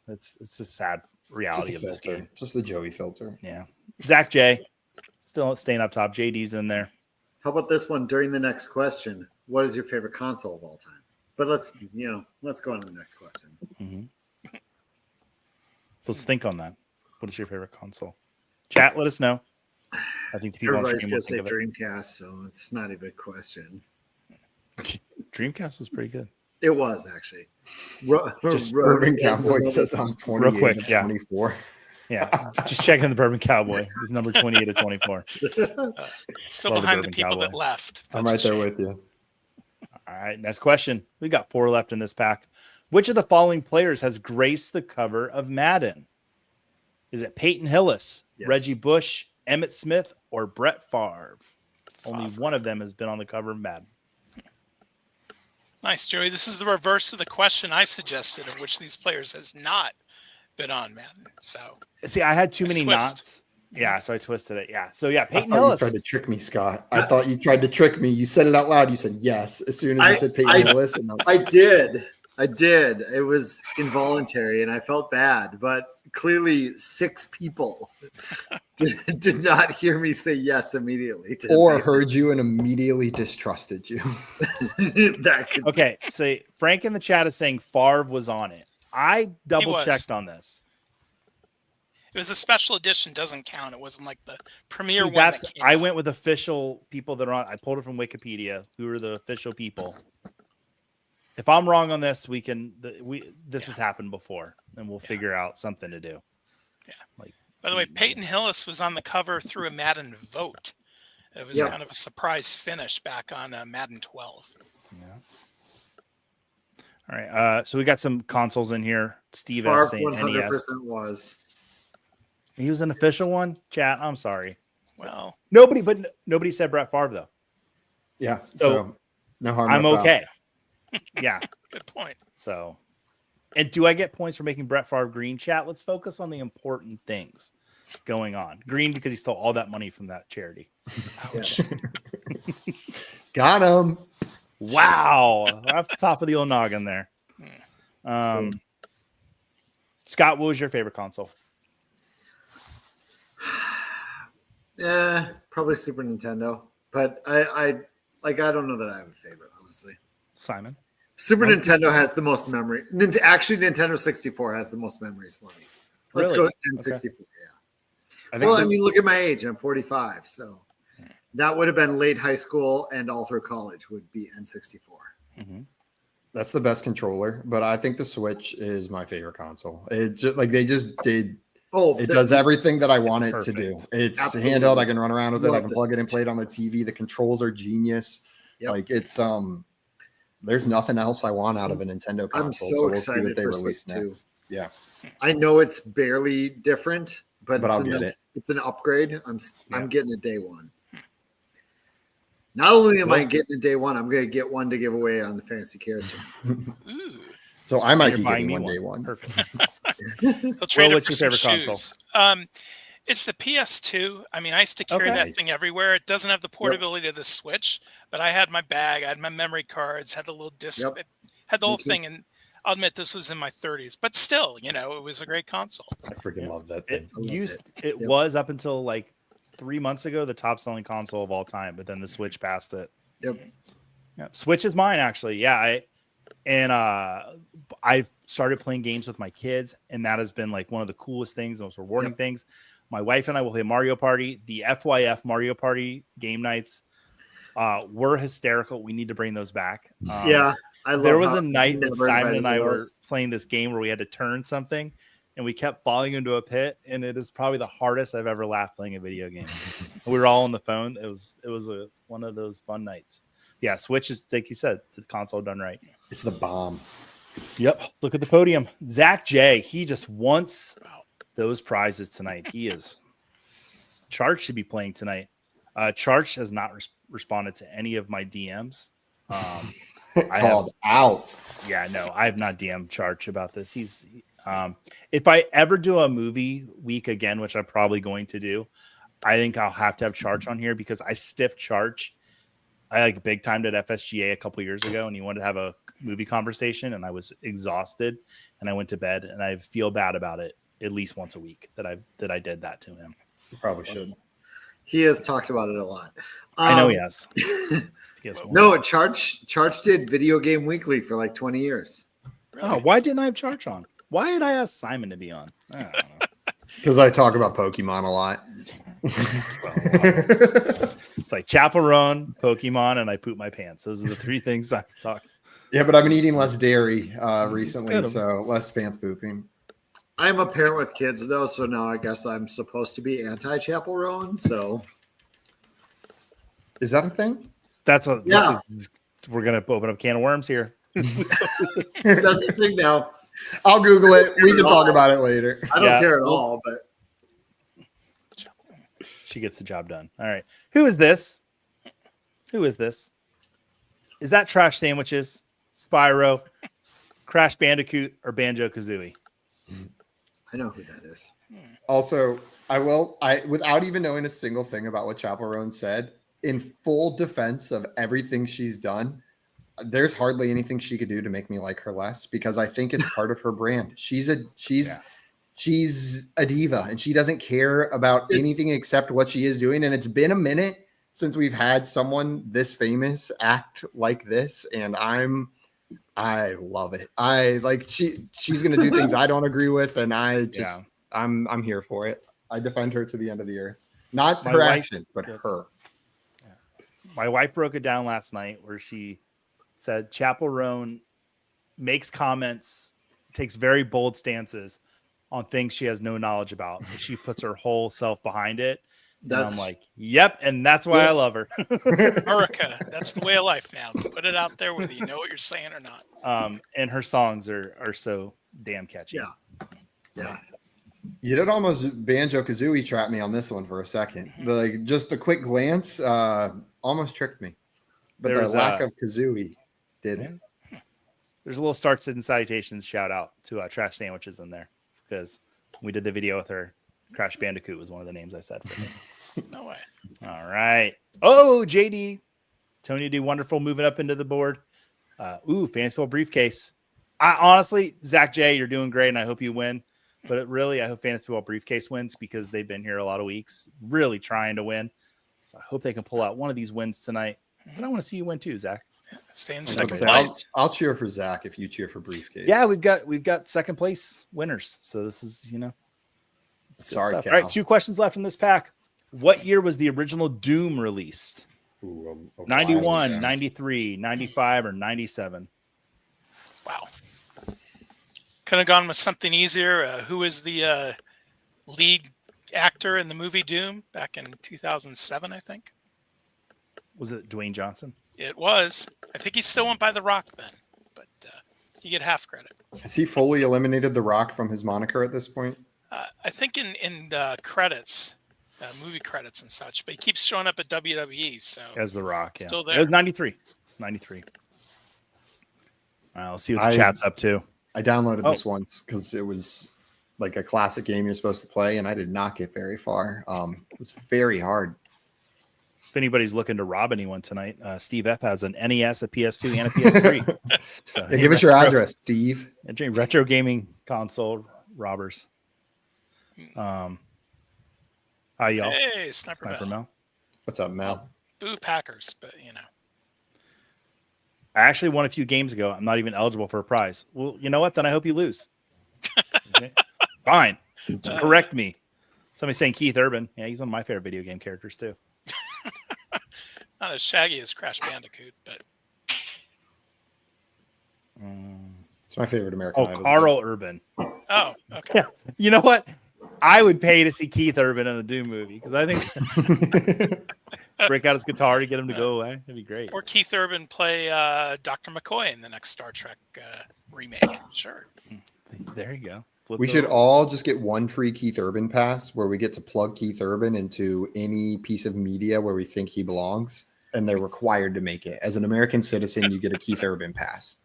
It's a sad reality of this game. Just the Joey filter. Yeah. Zach J. Still staying up top. JD's in there. How about this one during the next question? What is your favorite console of all time? But let's go on to the next question. Let's think on that. What is your favorite console? Chat, let us know. I think the people everybody's going to say Dreamcast, so it's not even a question. Dreamcast was pretty good. It was actually. Just Urban Cowboy says I'm 28 real quick, 24. Yeah, just checking the Bourbon Cowboy. He's number 28 of 24. Still Love the behind the Bourbon people Cowboy. that left. I'm That's right a there shame. with you. All right, next question. We got 4 left in this pack. Which of the following players has graced the cover of Madden? Is it Peyton Hillis, Yes. Reggie Bush, Emmitt Smith, or Brett Favre? Only one of them has been on the cover of Madden. Nice, Joey. This is the reverse of the question I suggested, of which these players has not been on Madden. So See, I had too many twist. knots. Yeah, so I twisted it. Yeah, so yeah, I Peyton thought you Hillis. tried to trick me, Scott. I thought you tried to trick me. You said it out loud. You said yes as soon as you said Peyton Hillis. And I did. It was involuntary, and I felt bad. But clearly, 6 people did not hear me say yes immediately. Or heard you and immediately distrusted you. That could Okay, so Frank in the chat is saying Favre was on it. I double checked on this. It was a special edition, doesn't count. It wasn't like the premiere See, one. That came I out. went with official people that are on. I pulled it from Wikipedia. Who are the official people? If I'm wrong on this, this has happened before, and we'll figure out something to do. Yeah. By the way, Peyton Hillis was on the cover through a Madden vote. It was kind of a surprise finish back on Madden 12. Yeah. All right. So we got some consoles in here. Steve F Favre saying 100% NES. was. He was an official one. Chat. I'm sorry. Well, nobody said Brett Favre though. Yeah. So So no harm. I'm no foul. okay. Yeah. good point. So, and do I get points for making Brett Favre green? Chat. Let's focus on the important things going on. Green because he stole all that money from that charity. Ouch. Got him. Wow. Off the top of the old noggin there. Scott, what was your favorite console? Yeah, probably Super Nintendo. But I don't know that I have a favorite, honestly. Simon. Super Nintendo has the most memory. Actually, Nintendo 64 has the most memories for me. Let's Really? go N64. Okay. Yeah. I mean, look at my age. I'm 45, so that would have been late high school and all through college would be N64. Mm-hmm. That's the best controller, but I think the Switch is my favorite console. It's just like they just did. It does everything that I want it to do. It's handheld. I can run around with it. I can plug it and play it on the TV. The controls are genius. Yep. Like it's there's nothing else I want out of a Nintendo console. I'm so excited for Switch 2. Yeah. I know it's barely different, but I'll get it. It's an upgrade. I'm getting it day one. Not only am I getting it day one, I'm going to get one to give away on the fantasycares. So I might You're be buying getting me one day one. Perfect. They'll trade Well, it for what's your some favorite shoes. It's the PS2. I mean, I used to carry that thing everywhere. It doesn't have the portability of the Switch, but I had my bag, I had my memory cards, had the little disc, it had the whole thing. And I'll admit this was in my 30s, but still, it was a great console. I freaking love that thing. It was up until like 3 months ago the top selling console of all time, but then the Switch passed it. Yep. Yeah, Switch is mine actually. Yeah, I've started playing games with my kids, and that has been like one of the coolest things, most rewarding things. My wife and I will play Mario Party. The FYF Mario Party game nights were hysterical. We need to bring those back. I love there was a night that Simon and I were those. playing this game where we had to turn something, and we kept falling into a pit, and it is probably the hardest I've ever laughed playing a video game. We were all on the phone. It was one of those fun nights. Yeah, Switch is, like you said, the console done right. It's the bomb. Yep. Look at the podium. Zach J. He just wants those prizes tonight. Charge should be playing tonight. Charge has not responded to any of my DMs. Called out. Yeah, no, I have not DM'd Charge about this. He's if I ever do a movie week again, which I'm probably going to do, I think I'll have to have Charge on here because I stiffed Charge. I like big timed at FSGA a couple years ago, and he wanted to have a movie conversation, and I was exhausted, and I went to bed, and I feel bad about it at least once a week that I did that to him. You probably should. He has talked about it a lot. I know he has. No, Charge did Video Game Weekly for like 20 years. Really? Oh, why didn't I have Charge on? Why did I ask Simon to be on? I don't know. Because I talk about Pokemon a lot. It's like chaperone, Pokemon, and I poop my pants. Those are the three things I talk. Yeah, but I've been eating less dairy recently, so less pants pooping. I'm a parent with kids though, so now I guess I'm supposed to be anti-Chapel Roan. So Is that a thing? We're gonna open up a can of worms here. that's the thing now. I'll Google it. We can talk about it later. I don't care at all, but she gets the job done. All right. Who is this? Is that Trash Sandwiches, Spyro, Crash Bandicoot, or Banjo-Kazooie? I know who that is. Also, I without even knowing a single thing about what Chapel Roan said, in full defense of everything she's done, there's hardly anything she could do to make me like her less, because I think it's part of her brand. She's a diva, and she doesn't care about anything except what she is doing. And it's been a minute since we've had someone this famous act like this, and I love it. She's gonna do things I don't agree with, and I'm here for it. I defend her to the end of the earth. Not her actions, but her. My wife broke it down last night where she said Chapel Roan makes comments, takes very bold stances on things she has no knowledge about. She puts her whole self behind it. And I'm like, yep, and that's why I love her. America, that's the way of life now. Put it out there whether you know what you're saying or not. And her songs are so damn catchy. Yeah. You did almost Banjo-Kazooie trap me on this one for a second. Like, just the quick glance almost tricked me. But the lack of Kazooie did it. There's a little starts and citations shout out to Trash Sandwiches in there, because we did the video with her. Crash Bandicoot was one of the names I said for her. No way. All right. Oh, JD. Tony D. Wonderful moving up into the board. Fanciful Briefcase. Honestly, Zach J., you're doing great, and I hope you win. But I hope Fanciful Briefcase wins, because they've been here a lot of weeks, really trying to win. So I hope they can pull out one of these wins tonight. But I want to see you win too, Zach. Stay in second Okay, place. I'll cheer for Zach if you cheer for Briefcase. Yeah, we've got second place winners. So this is, Sorry, Cal. All right, 2 questions left in this pack. What year was the original Doom released? 91, 93, 95, or 97? Wow. Could have gone with something easier. Who was the lead actor in the movie Doom back in 2007, I think? Was it Dwayne Johnson? It was. I think he still went by The Rock then, but you get half credit. Has he fully eliminated The Rock from his moniker at this point? I think in the credits, movie credits and such, but he keeps showing up at WWE. So as The Rock, still It there. was 93. All right, let's see what the chat's up to. I downloaded this once because it was like a classic game you're supposed to play, and I did not get very far. It was very hard. If anybody's looking to rob anyone tonight, Steve F has an NES, a PS2, and a PS3. So Give us your address, Steve. Retro gaming console robbers. Hi, y'all. Hey, Sniper Bell. Mel. What's up, Mel? Boo Packers, but I actually won a few games ago. I'm not even eligible for a prize. Well, you know what? Then I hope you lose. Okay. Fine. Correct me. Somebody's saying Keith Urban. Yeah, he's one of my favorite video game characters too. Not as shaggy as Crash Bandicoot, but It's my favorite American Idol. Carl Urban. oh, okay. Yeah. You know what? I would pay to see Keith Urban in a Doom movie, because I think break out his guitar to get him to go away. That'd be great. Or Keith Urban play Dr. McCoy in the next Star Trek remake. Sure. There you go. We should all just get one free Keith Urban pass where we get to plug Keith Urban into any piece of media where we think he belongs, and they're required to make it. As an American citizen, you get a Keith Urban pass.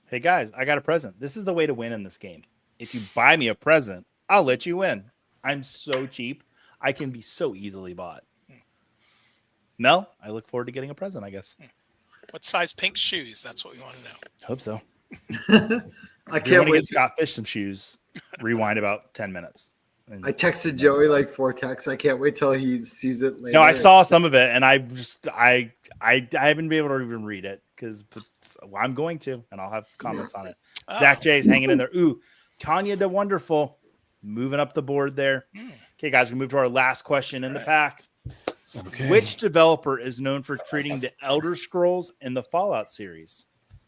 Hey guys, I got a present. This is the way to win in this game. If you buy me a present, I'll let you win. I'm so cheap. I can be so easily bought. Mel, I look forward to getting a present, I guess. What size pink shoes? That's what we want to know. Hope so. I If you can't want to wait. get Scott Fish some shoes, rewind about 10 minutes. I texted Joey like 4 texts. I can't wait till he sees it later. No, I saw some of it, and I haven't been able to even read it, because I'm going to, and I'll have comments on it. Zach J's hanging in there. Ooh, Tanya the Wonderful moving up the board there. Okay, guys, we move to our last question in the pack. Okay. Which developer is known for creating the Elder Scrolls and the Fallout series?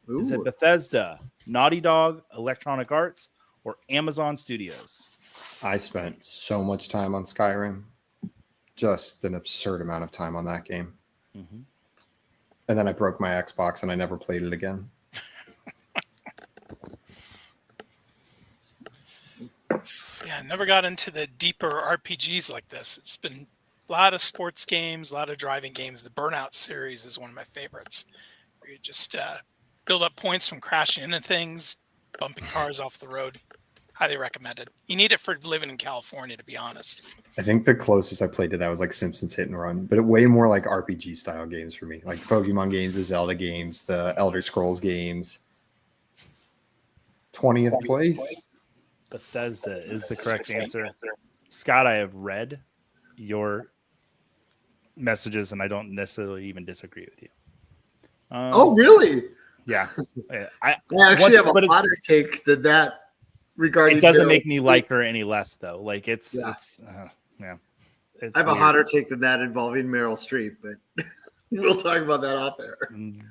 Is it Ooh. Bethesda, Naughty Dog, Electronic Arts, or Amazon Studios? I spent so much time on Skyrim. Just an absurd amount of time on that game. Mm-hmm. And then I broke my Xbox and I never played it again. Yeah, never got into the deeper RPGs like this. It's been a lot of sports games, a lot of driving games. The Burnout series is one of my favorites, where you just build up points from crashing into things, bumping cars off the road. Highly recommended. You need it for living in California, to be honest. I think the closest I played to that was like Simpsons Hit and Run, but way more like RPG style games for me, like the Pokemon games, the Zelda games, the Elder Scrolls games. 20th place. Bethesda is the correct answer. Scott, I have read your messages and I don't necessarily even disagree with you. Oh, really? Yeah. I actually have a hotter take than that regarding. It doesn't make me like her any less, though. Like it's Yeah. It's I have weird. a hotter take than that involving Meryl Streep, but we'll talk about that off air.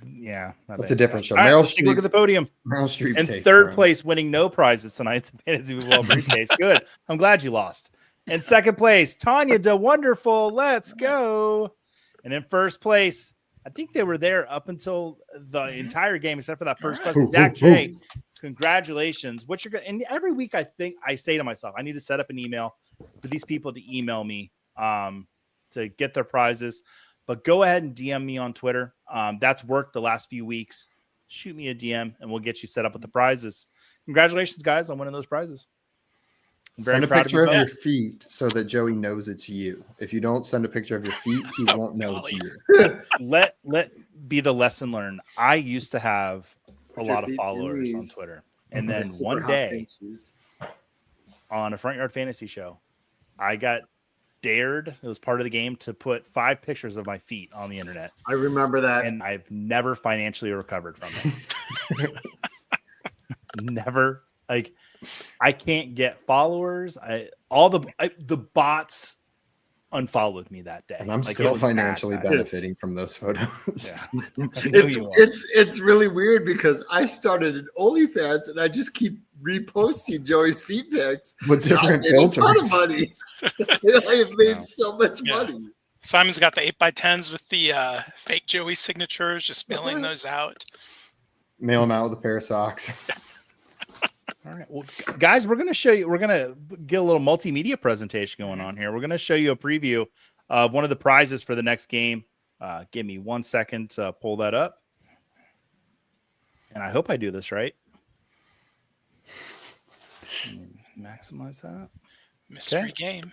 Yeah. That's a different show. All right, Meryl let's take a look Streep. at the podium. Meryl Streep In takes third her. place, winning no prizes tonight, it's a Fantasy Football briefcase. Good. I'm glad you lost. In second place, Tanya De Wonderful. Let's go. And in first place, I think they were there up until the entire game, except for that first All right. question. Zach J, congratulations. What you're gonna, and every week I think I say to myself, I need to set up an email for these people to email me to get their prizes. But go ahead and DM me on Twitter. That's worked the last few weeks. Shoot me a DM and we'll get you set up with the prizes. Congratulations, guys, on winning those prizes. I'm very Send a proud picture of of you your feet so that Joey knows it's you. If you don't send a picture of your feet, he won't know it's you. Let be the lesson learned. I used to have a Put your lot of feet in followers on these. Twitter. And then Super one hot day pink shoes. on a Front Yard Fantasy show, I got dared, it was part of the game, to put 5 pictures of my feet on the internet. I remember that. And I've never financially recovered from it. Never. Like, I can't get followers. The bots unfollowed me that day. And I'm Like, it still was financially bad. benefiting from those photos. Yeah. I know you are. It's really weird because I started an OnlyFans and I just keep reposting Joey's feet pics With different I made a ton filters. of money. I have made Wow. so much Yeah. money. Simon's got the 8x10s with the fake Joey signatures, just mailing those out. Mail them out with a pair of socks. All right. Well, guys, we're going to show you, we're going to get a little multimedia presentation going on here. We're going to show you a preview of one of the prizes for the next game. Give me 1 second to pull that up. And I hope I do this right. Maximize that. Mystery game.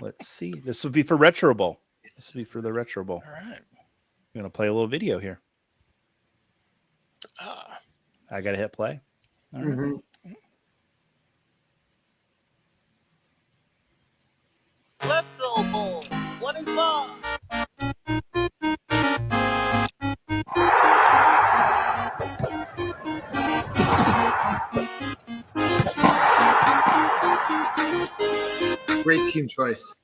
Let's see. This would be for Retro Bowl. This would be for the Retro Bowl. All right. I'm going to play a little video here. Uh, I got to hit play. All right. Mhm. Football, 1 and 4. Great team choice.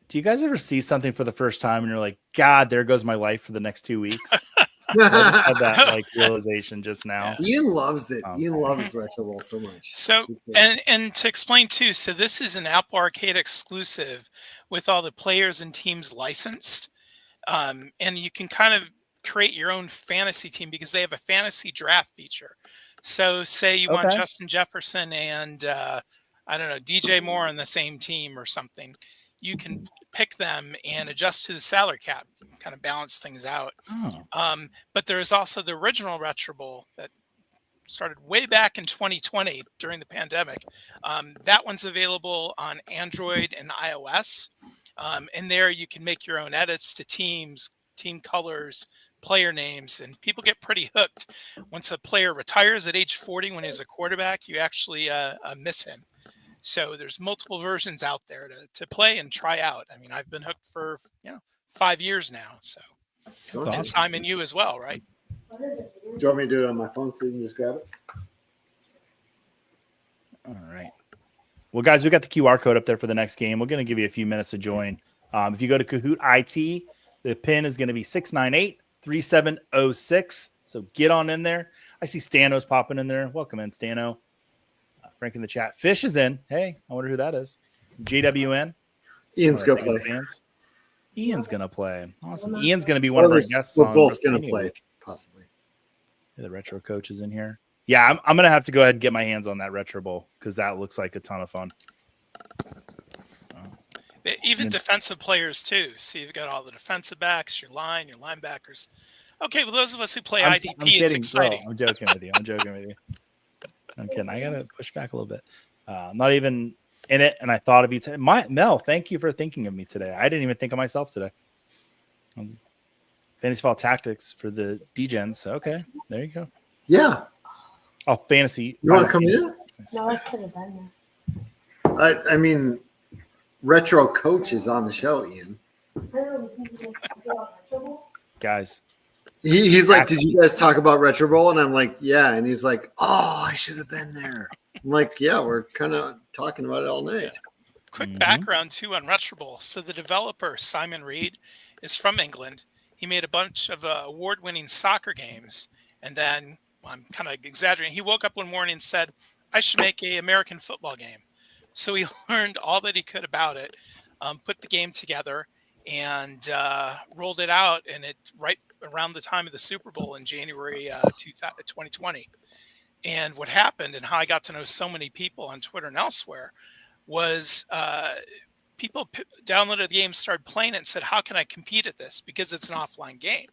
Do you guys ever see something for the first time and you're like, God, there goes my life for the next 2 weeks? I just had that like realization just now. Ian loves it. Oh. Ian loves Retro Bowl so much. So, and to explain too, so this is an Apple Arcade exclusive with all the players and teams licensed. And you can kind of create your own fantasy team because they have a fantasy draft feature. So say you want Okay. Justin Jefferson and I don't know, DJ Moore on the same team or something. You can pick them and adjust to the salary cap, kind of balance things out. Oh. But there is also the original Retro Bowl that started way back in 2020 during the pandemic. That one's available on Android and iOS. And there you can make your own edits to teams, team colors, player names, and people get pretty hooked. Once a player retires at age 40 when he's a quarterback, you actually miss him. So there's multiple versions out there to play and try out. I mean, I've been hooked for 5 years now. So awesome. and Simon, you as well, right? Do you want me to do it on my phone so you can just grab it? All right. Well, guys, we got the QR code up there for the next game. We're going to give you a few minutes to join. If you go to Kahoot.it, the pin is going to be 698-3706. So get on in there. I see Stano's popping in there. Welcome in, Stano. Frank in the chat. Fish is in. Hey, I wonder who that is. JWN. Ian's going to play. Fans. Ian's going to play. Awesome. Ian's going to be one of our guests. We're both going to play, possibly. The retro coach is in here. Yeah, I'm going to have to go ahead and get my hands on that Retro Bowl because that looks like a ton of fun. Even defensive players, too. So you've got all the defensive backs, your line, your linebackers. Okay, well, those of us who play IDP, it's exciting. Bro, I'm joking with you. I'm kidding. I got to push back a little bit. I'm not even in it, and I thought of you today. Mel, thank you for thinking of me today. I didn't even think of myself today. Fantasy Football Tactics for the D-Gens. Okay, there you go. Yeah. Oh, fantasy. You want to come in? No, I could have been there. I mean, Retro Coach is on the show, Ian. Guys. He's like, did you guys talk about Retro Bowl? And I'm like, yeah. And he's like, oh, I should have been there. I'm like, yeah, we're kind of talking about it all night. Quick background, too, on Retro Bowl. So the developer, Simon Reed, is from England. He made a bunch of award-winning soccer games. And then, I'm kind of exaggerating, he woke up one morning and said, I should make an American football game. So he learned all that he could about it, put the game together, and rolled it out. And it right around the time of the Super Bowl in January 2020. And what happened and how I got to know so many people on Twitter and elsewhere was people downloaded the game, started playing it, and said, how can I compete at this? Because it's an offline game.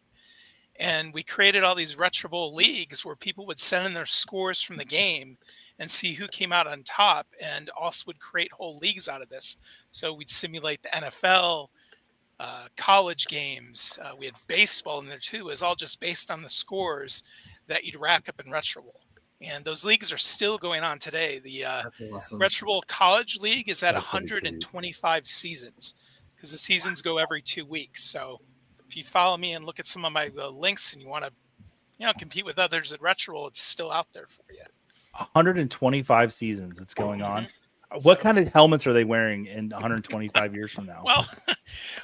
And we created all these Retro Bowl leagues where people would send in their scores from the game and see who came out on top, and also would create whole leagues out of this. So we'd simulate the NFL, college games. We had baseball in there too. It was all just based on the scores that you'd rack up in Retro Bowl. And those leagues are still going on today. The awesome. Retro Bowl College League is at 125 seasons because the seasons go every 2 weeks. So if you follow me and look at some of my links and you want to, compete with others at Retro Bowl, it's still out there for you. 125 seasons it's going on. What kind of helmets are they wearing in 125 years from now?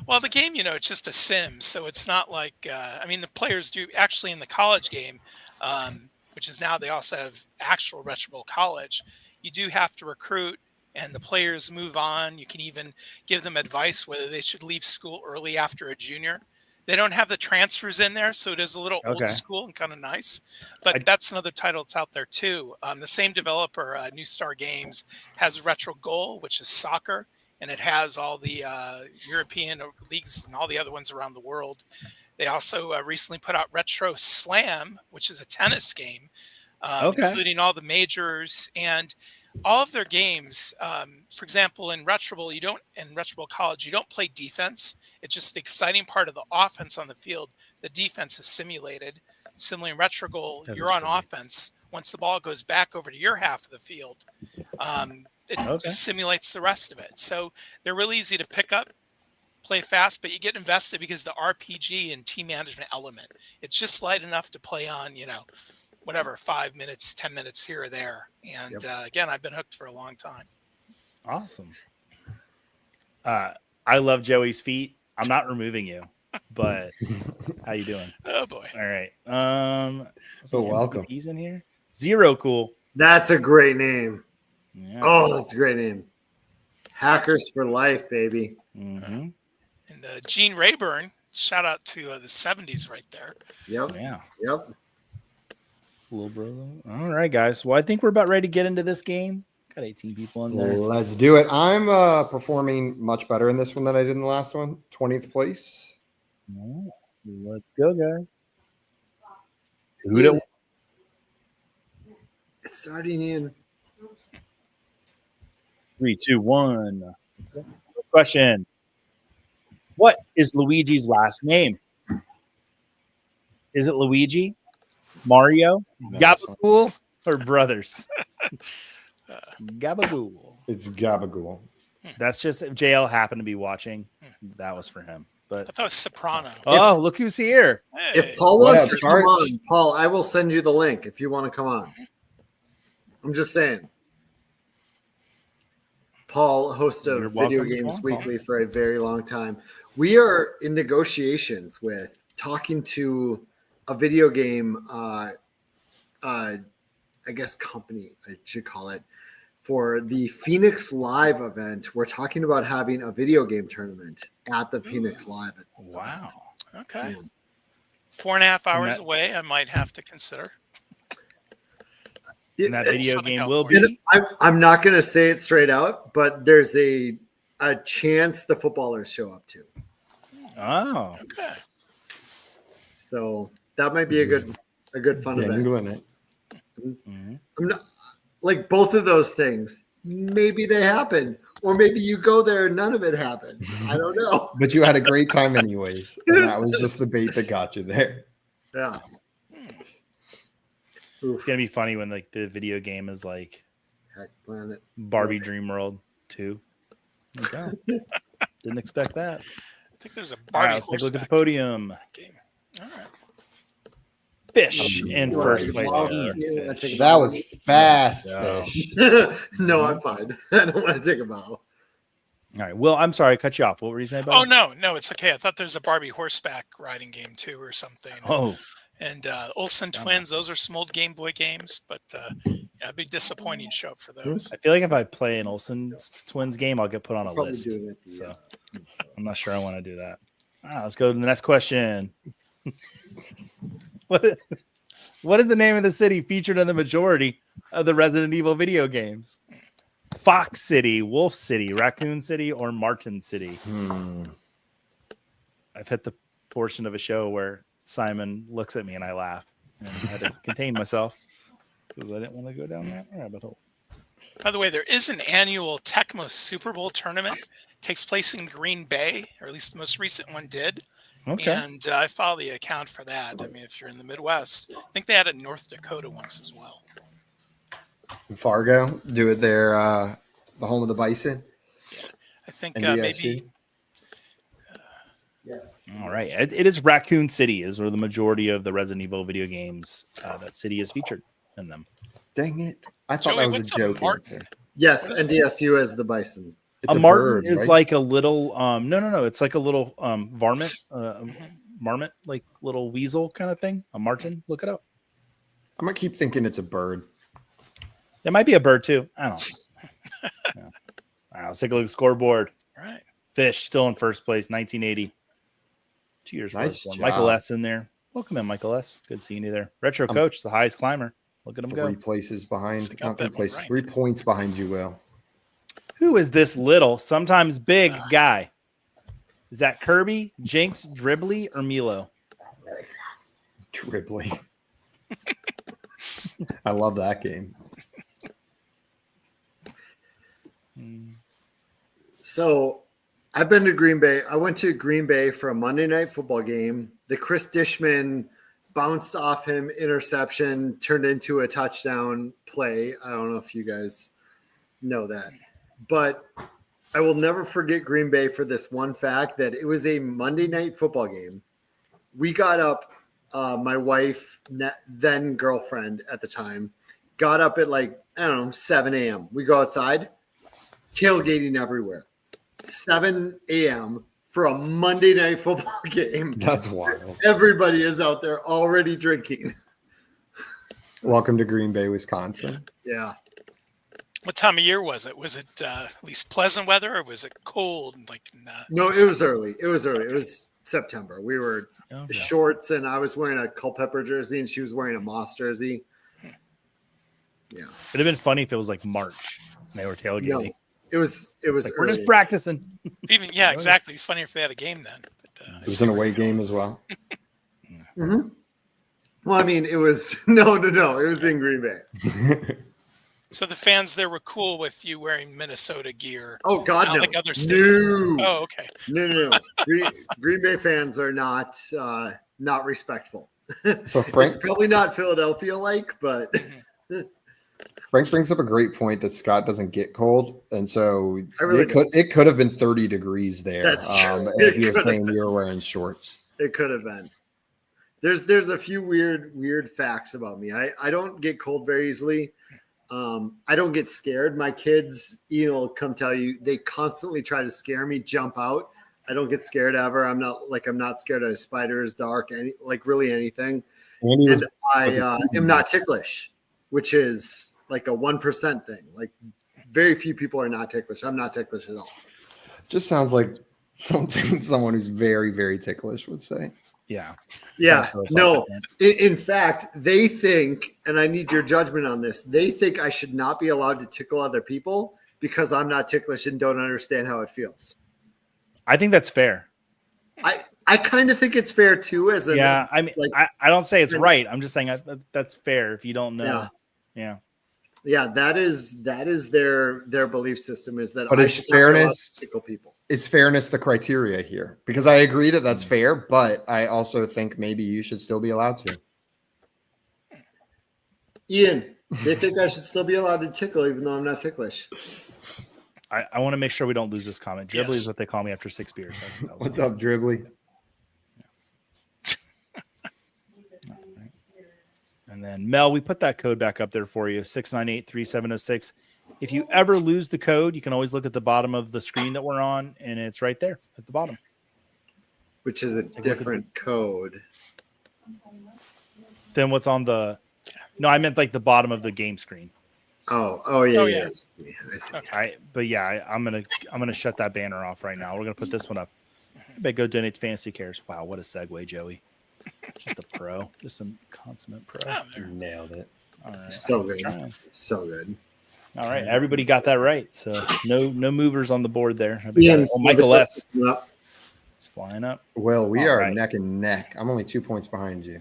Well, the game, it's just a sim, so it's not like the players do actually in the college game, which is now they also have actual Retro Bowl College. You do have to recruit, and the players move on. You can even give them advice whether they should leave school early after a junior. They don't have the transfers in there, so it is a little old school and kind of nice. But that's another title that's out there too. The same developer, New Star Games, has Retro Goal, which is soccer, and it has all the European leagues and all the other ones around the world. They also recently put out Retro Slam, which is a tennis game, including all the majors and all of their games. For example, in Retro Bowl, Retro Bowl College, you don't play defense. It's just the exciting part of the offense on the field. The defense is simulated. Similarly, in Retro Bowl, you're on offense. Once the ball goes back over to your half of the field, it just simulates the rest of it. So they're really easy to pick up, play fast, but you get invested because the RPG and team management element. It's just light enough to play on, whatever, 5 minutes, 10 minutes here or there. And again, I've been hooked for a long time. Awesome. I love Joey's feet. I'm not removing you, but how you doing? Oh boy. All right. So welcome. He's in here. Zero cool. That's a great name. Yeah. Oh, that's a great name. Hackers for life, baby. Mm-hmm. And Gene Rayburn, shout out to the 70s right there. Yep. Yeah. Yep. Little brother. All right, guys. Well, I think we're about ready to get into this game. Got 18 people in there. Let's do it. I'm performing much better in this one than I did in the last one. 20th place. All right. Let's go, guys. It's starting in 3, 2, 1. Question. What is Luigi's last name? Is it Luigi, Mario, That's fine. Gabagool, or Brothers? Gabagool. It's Gabagool. That's just if JL happened to be watching. That was for him. I But thought it was Soprano. oh, look who's here. Hey. If Paul What wants up, to come Charge? on, Paul, I will send you the link if you want to come on. I'm just saying. Paul, host You're of Video welcome to Games come on, Paul. Weekly for a very long time. We are in negotiations with talking to a video game, I guess company, I should call it, for the Phoenix Live event. We're talking about having a video game tournament at the Phoenix Live event. Wow. Okay. Yeah. 4.5 hours that- away, I might have to consider. And that video Southern game will California. be. I'm not going to say it straight out, but there's a chance the footballers show up too. Oh. Okay. So that might be a good fun event. Dangling it. Mhm. I'm not like both of those things. Maybe they happen, or maybe you go there and none of it happens. I don't know. But you had a great time anyways. And that was just the bait that got you there. Yeah. It's gonna be funny when like the video game is like Heck Planet. Barbie Dream World 2. Okay. Didn't expect that. I think there's a All Barbie right, let's take a look at the horseback podium. game. All right. Fish in You first want place. to- Ian Yeah, Fish. take a That was fast, Yeah. fish. No, I'm fine. I don't want to take a bow. All right. Well, I'm sorry, I cut you off. What were you saying about Oh it? no, it's okay. I thought there's a Barbie horseback riding game too, or something. Oh, And Olsen Twins, those are some old Game Boy games, but yeah, it'd be disappointing to show up for those. I feel like if I play an Olsen Twins game, I'll get put on a Probably list. doing it. So I'm not sure I want to do that. All right, let's go to the next question. What is the name of the city featured in the majority of the Resident Evil video games? Fox City, Wolf City, Raccoon City, or Martin City? I've hit the portion of a show where Simon looks at me and I laugh, and I had to contain myself because I didn't want to go down that rabbit hole. By the way, there is an annual Tecmo Super Bowl tournament. Takes place in Green Bay, or at least the most recent one did. Okay. And I follow the account for that. I mean, if you're in the Midwest, I think they had it in North Dakota once as well. Fargo, do it there, the home of the bison. I think NDSU. maybe Yes. All right. It is Raccoon City, is where the majority of the Resident Evil video games, that city is featured in them. Dang it. I thought Joey, that was what's a a joke Martin? answer. Yes, What is it? NDSU as the bison. It's A a martin bird, is right? like a little no, it's like a little varmint, marmot, like little weasel kind of thing. A martin, look it up. I'm going to keep thinking it's a bird. It might be a bird too. I don't know. Yeah. All right, let's take a look at the scoreboard. right. Fish still in first place, 1980. 2 years Nice first one. job. Michael S in there. Welcome in, Michael S. Good seeing you there. Retro Coach, the highest climber. Look at him go. 3 places behind, Should've got not 3 that one places, right. 3 points behind you, Will. Who is this little, sometimes big guy? Is that Kirby, Jinx, Dribbly, or Milo? Dribbly. I love that game. So I've been to Green Bay. I went to Green Bay for a Monday night football game. The Chris Dishman bounced off him, interception, turned into a touchdown play. I don't know if you guys know that. But I will never forget Green Bay for this one fact that it was a Monday night football game. We got up, my wife, then girlfriend at the time, got up at like, 7 a.m. We go outside, tailgating everywhere. 7 a.m. for a Monday night football game. That's wild. Everybody is out there already drinking. Welcome to Green Bay, Wisconsin. Yeah. What time of year was it? Was it at least pleasant weather, or was it cold? Like No, it was early. It was early. It was September. We were Okay. shorts, and I was wearing a Culpepper jersey, and she was wearing a Moss jersey. Yeah. It'd have been funny if it was like March and they were tailgating. No, it was Like, we're early. just practicing. even yeah, exactly. It'd be funny if they had a game then. But, It was an away game as well. Mhm. Well, I mean, it was no. It was in Green Bay. so the fans there were cool with you wearing Minnesota gear. Oh God, Not no. like other stadiums. No. Oh, okay. No. Green Bay fans are not respectful. So Frank, It's probably not Philadelphia-like, but Frank brings up a great point that Scott doesn't get cold, and so really it could have been 30 degrees there. That's true. If you It were could have saying you were wearing shorts. it could have been. There's a few weird facts about me. I don't get cold very easily. I don't get scared. My kids, will come tell you, they constantly try to scare me, jump out. I don't get scared ever. I'm not scared of spiders, dark, really anything. And I am not ticklish, which is like a 1% thing. Like very few people are not ticklish. I'm not ticklish at all. Just sounds like something someone who's very, very ticklish would say. Yeah. No. In fact, they think, and I need your judgment on this, they think I should not be allowed to tickle other people because I'm not ticklish and don't understand how it feels. I think that's fair. I kind of think it's fair too. I mean, I don't say it's right. I'm just saying that's fair if you don't know. Yeah. That is their belief system is that. But is fairness tickle people? Is fairness the criteria here? Because I agree that that's fair, but I also think maybe you should still be allowed to. Ian, they think I should still be allowed to tickle even though I'm not ticklish. I want to make sure we don't lose this comment. Dribbly is what they call me after 6 beers. What's up, Dribbly? And then Mel, we put that code back up there for you, 698-3706. If you ever lose the code, you can always look at the bottom of the screen that we're on, and it's right there at the bottom. Which is a different code. Then what's on the – no, I meant like the bottom of the game screen. Oh yeah. I see. Okay. But yeah, I'm gonna shut that banner off right now. We're gonna put this one up. I bet go donate to Fantasy Cares. Wow, what a segue, Joey. Just a pro, just some consummate pro. Nailed it. All right, so good. All right, everybody got that right. So no movers on the board there. Michael S. It's flying up. Well, we are neck and neck. I'm only 2 points behind you.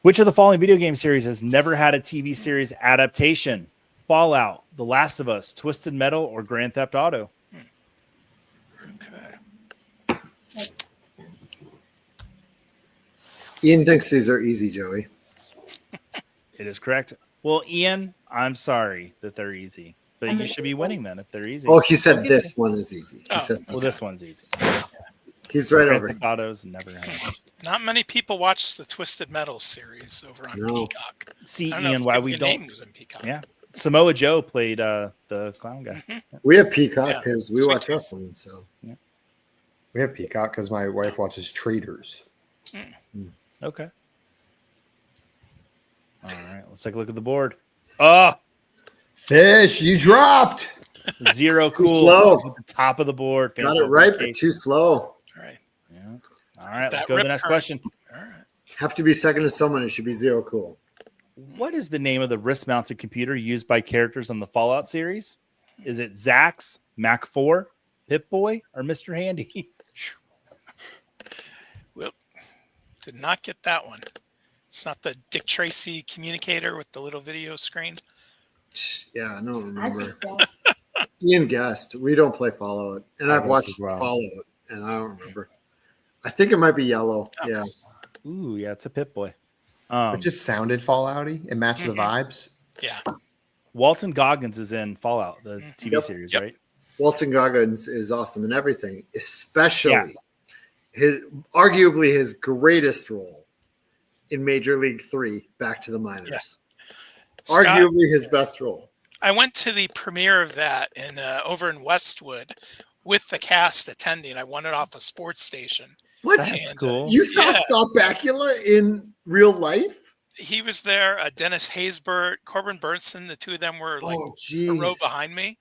Which of the following video game series has never had a TV series adaptation? Fallout, The Last of Us, Twisted Metal, or Grand Theft Auto? Okay. Ian thinks these are easy, Joey. It is correct. Well, Ian, I'm sorry that they're easy, but you should be winning then if they're easy. Oh, he said this one is easy. This one's easy. He's right over. Autos never had. Not many people watch the Twisted Metal series over on Peacock. See, Ian, why we don't? Was in Peacock. Yeah, Samoa Joe played the clown guy. Mm-hmm. We have Peacock because we watch wrestling. So we have Peacock because my wife watches Traders. Okay. All right, let's take a look at the board. Oh, Fish, you dropped. 0 cool. Slow. At the top of the board. Got it right, but too slow. All right. Yeah. All right, let's go to the next question. All right. Have to be second to someone. It should be 0 cool. What is the name of the wrist-mounted computer used by characters on the Fallout series? Is it Zax, Mac 4, Pip-Boy, or Mr. Handy? Well, did not get that one. It's not the Dick Tracy communicator with the little video screen. Yeah, I don't remember. Ian guessed. We don't play Fallout, and I've watched Fallout, and I don't remember. I think it might be yellow. Okay. Yeah. Ooh, yeah, it's a Pip-Boy. It just sounded Fallout-y. It matched the vibes. Yeah. Walton Goggins is in Fallout, the TV series, right? Walton Goggins is awesome in everything, especially arguably his greatest role in Major League 3, Back to the Minors. Yeah. Arguably his best role. I went to the premiere of that over in Westwood with the cast attending. I won it off a sports station. What? That's cool. You saw Scott Bakula in real life? He was there. Dennis Haysbert, Corbin Burnson. The two of them were like a row behind me.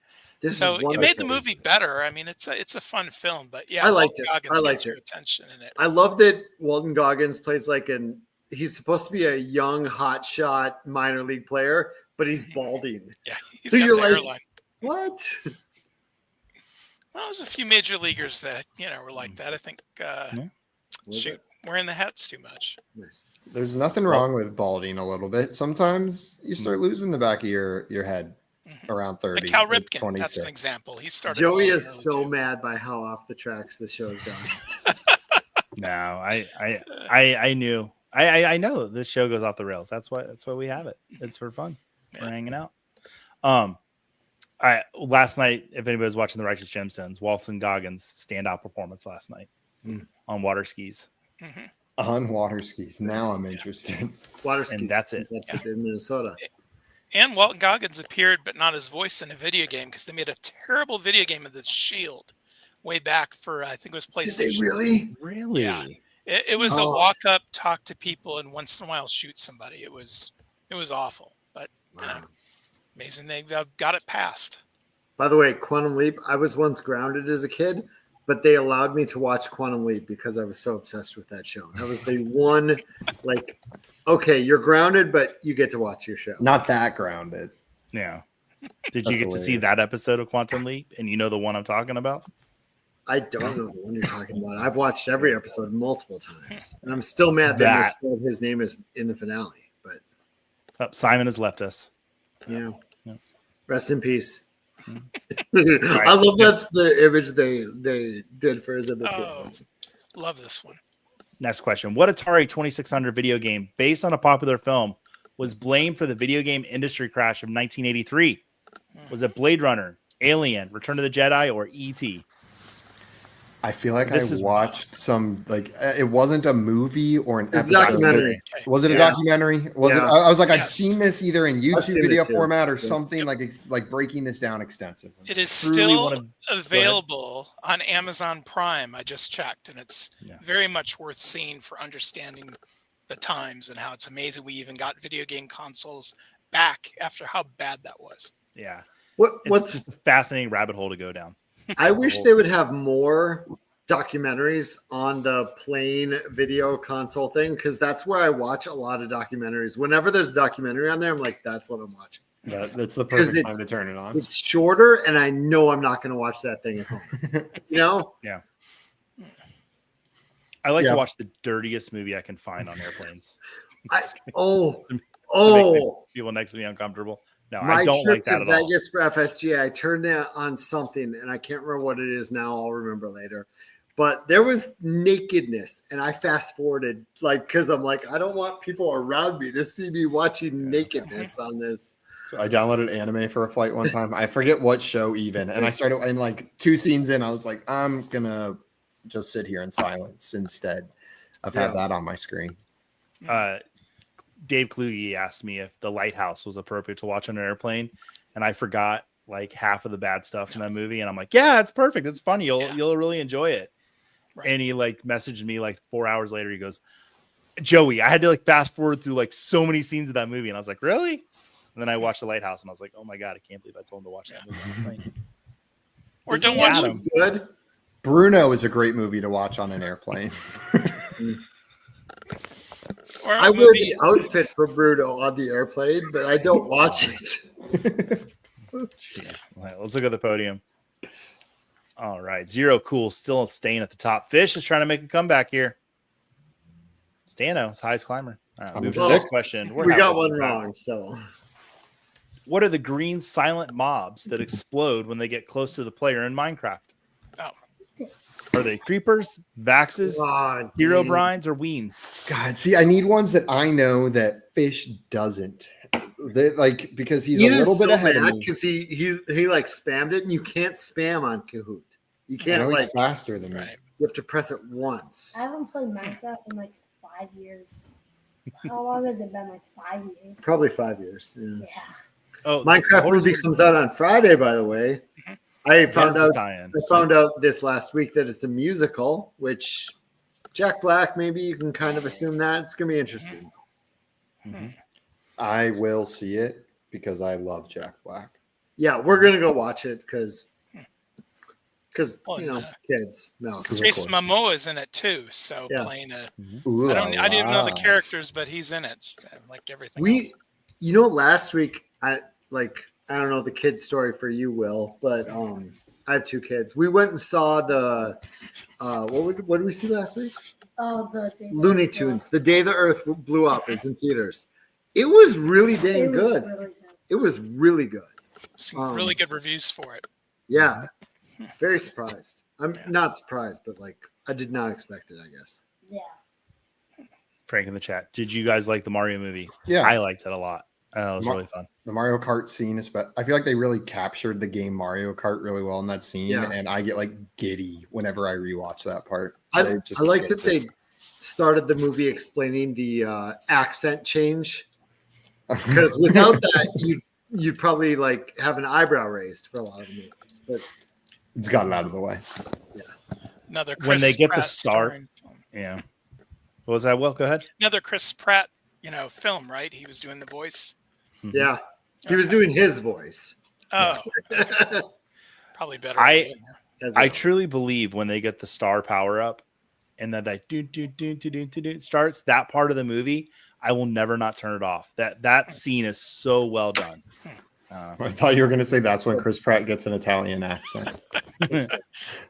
So it made the movie better. I mean, it's a fun film, but yeah, I liked it. Goggins gets your attention in it. I love that Walton Goggins plays he's supposed to be a young, hotshot minor league player, but he's balding. Yeah, he's got the hairline. What? Well, there's a few major leaguers that were like that. I think. Wearing the hats too much. Nice. There's nothing wrong with balding a little bit. Sometimes you start losing the back of your head around 30. Like Cal Ripken, that's an example. He started. Joey is so mad by how off the tracks the show's gone. No, I knew I know this show goes off the rails. That's why we have it. It's for fun. We're hanging out. Last night, if anybody was watching The Righteous Gemstones, Walton Goggins' standout performance last night on water skis. Mm-hmm. On water skis. Now I'm interested. Water skis. And that's it. In Minnesota. And Walton Goggins appeared, but not his voice in a video game because they made a terrible video game of The Shield way back for I think it was PlayStation. Did they really? Really? Yeah. It was a walk up, talk to people, and once in a while shoot somebody. It was awful, but amazing they got it passed. By the way, Quantum Leap. I was once grounded as a kid, but they allowed me to watch Quantum Leap because I was so obsessed with that show. That was the one, like, okay, you're grounded, but you get to watch your show. Not that grounded. Yeah. Did you get to see that episode of Quantum Leap? And you know the one I'm talking about? I don't know the one you're talking about. I've watched every episode multiple times, and I'm still mad that his name is in the finale. But Simon has left us. Yeah. Yeah. Rest in peace. Right. I love that's the image they did for his image. Oh, love this one. Next question. What Atari 2600 video game based on a popular film was blamed for the video game industry crash of 1983? Was it Blade Runner, Alien, Return of the Jedi, or E.T.? I feel like I watched some, like, it wasn't a movie or an episode. Documentary. Was it a documentary? Was it? I was like, I've seen this either in I've YouTube seen video it too. format or something, like it's like breaking this down extensively. It is Truly still available on Amazon Prime. I just checked, and it's very much worth seeing for understanding the times and how it's amazing we even got video game consoles back after how bad that was. Yeah. What's just a fascinating rabbit hole to go down. I wish they would have more documentaries on the plain video console thing, because that's where I watch a lot of documentaries. Whenever there's a documentary on there, I'm like, that's what I'm watching. That's the perfect time to turn it on. It's shorter, and I know I'm not going to watch that thing at home. You know? Yeah. I like to watch the dirtiest movie I can find on airplanes. To make people next to me uncomfortable. No, my I don't trip like that to at all. Vegas for FSG, I turned it on something, and I can't remember what it is now. I'll remember later. But there was nakedness, and I fast forwarded, like, because I'm like, I don't want people around me to see me watching nakedness on this. So I downloaded anime for a flight one time. I forget what show even, and I started, and like 2 scenes in, I was like, I'm gonna just sit here in silence instead of have that on my screen. Dave Kluge asked me if The Lighthouse was appropriate to watch on an airplane, and I forgot like half of the bad stuff in that movie, and I'm like, yeah, it's perfect, it's funny, you'll really enjoy it. Right. And he like messaged me like 4 hours later. He goes, Joey, I had to like fast forward through like so many scenes of that movie, and I was like, really? And then I watched The Lighthouse, and I was like, oh my god, I can't believe I told him to watch that movie on the plane. Or don't watch it. Good. Bruno is a great movie to watch on an airplane. I wear the outfit for Bruno on the airplane, but I don't watch it. Jeez. All right, let's look at the podium. All right. Zero Cool still staying at the top. Fish is trying to make a comeback here. Stano is highest climber. All right, move to the next question. We got one wrong, so. What are the green silent mobs that explode when they get close to the player in Minecraft? Oh. Are they creepers, Vaxes, hero brines, or weens? God, see, I need ones that I know that Fish doesn't. Like, because he's a little bit ahead of me. Because he like spammed it, and you can't spam on Kahoot. You can't, he's like, faster than me. You have to press it once. I haven't played Minecraft in like 5 years. How long has it been? Like 5 years? Probably 5 years. Yeah. Oh, Minecraft movie comes out on Friday, by the way. Mm-hmm. I found out this last week that it's a musical, which Jack Black, maybe you can kind of assume that. It's going to be interesting. Mm-hmm. I will see it because I love Jack Black. Yeah, we're going to go watch it because kids. No, Jason Momoa is in it too, so playing a. Ooh, I didn't even know the characters, but he's in it, like everything. Else. Last week I don't know the kid story for you, Will, but I have 2 kids. We went and saw the what did we see last week? Oh, the Looney Tunes. The Day the Earth Blew Up is in theaters. It was really dang good. It was really good. Some really good reviews for it. Yeah. Very surprised. I'm not surprised, but like I did not expect it, I guess. Yeah. Frank in the chat. Did you guys like the Mario movie? Yeah. I liked it a lot. It was really fun. The Mario Kart scene is, but I feel like they really captured the game Mario Kart really well in that scene, and I get like giddy whenever I rewatch that part. I like that they started the movie explaining the accent change, because without that, you'd probably like have an eyebrow raised for a lot of the movie. But it's gotten out of the way. Yeah. Another Chris When they get Pratt the start. starring film. Yeah. What was that? Will, go ahead. Another Chris Pratt, film, right? He was doing the voice. Yeah, he was doing his voice. Oh, okay. Probably better. I truly believe when they get the star power up and that do starts, that part of the movie, I will never not turn it off. That scene is so well done. I thought you were going to say that's when Chris Pratt gets an Italian accent.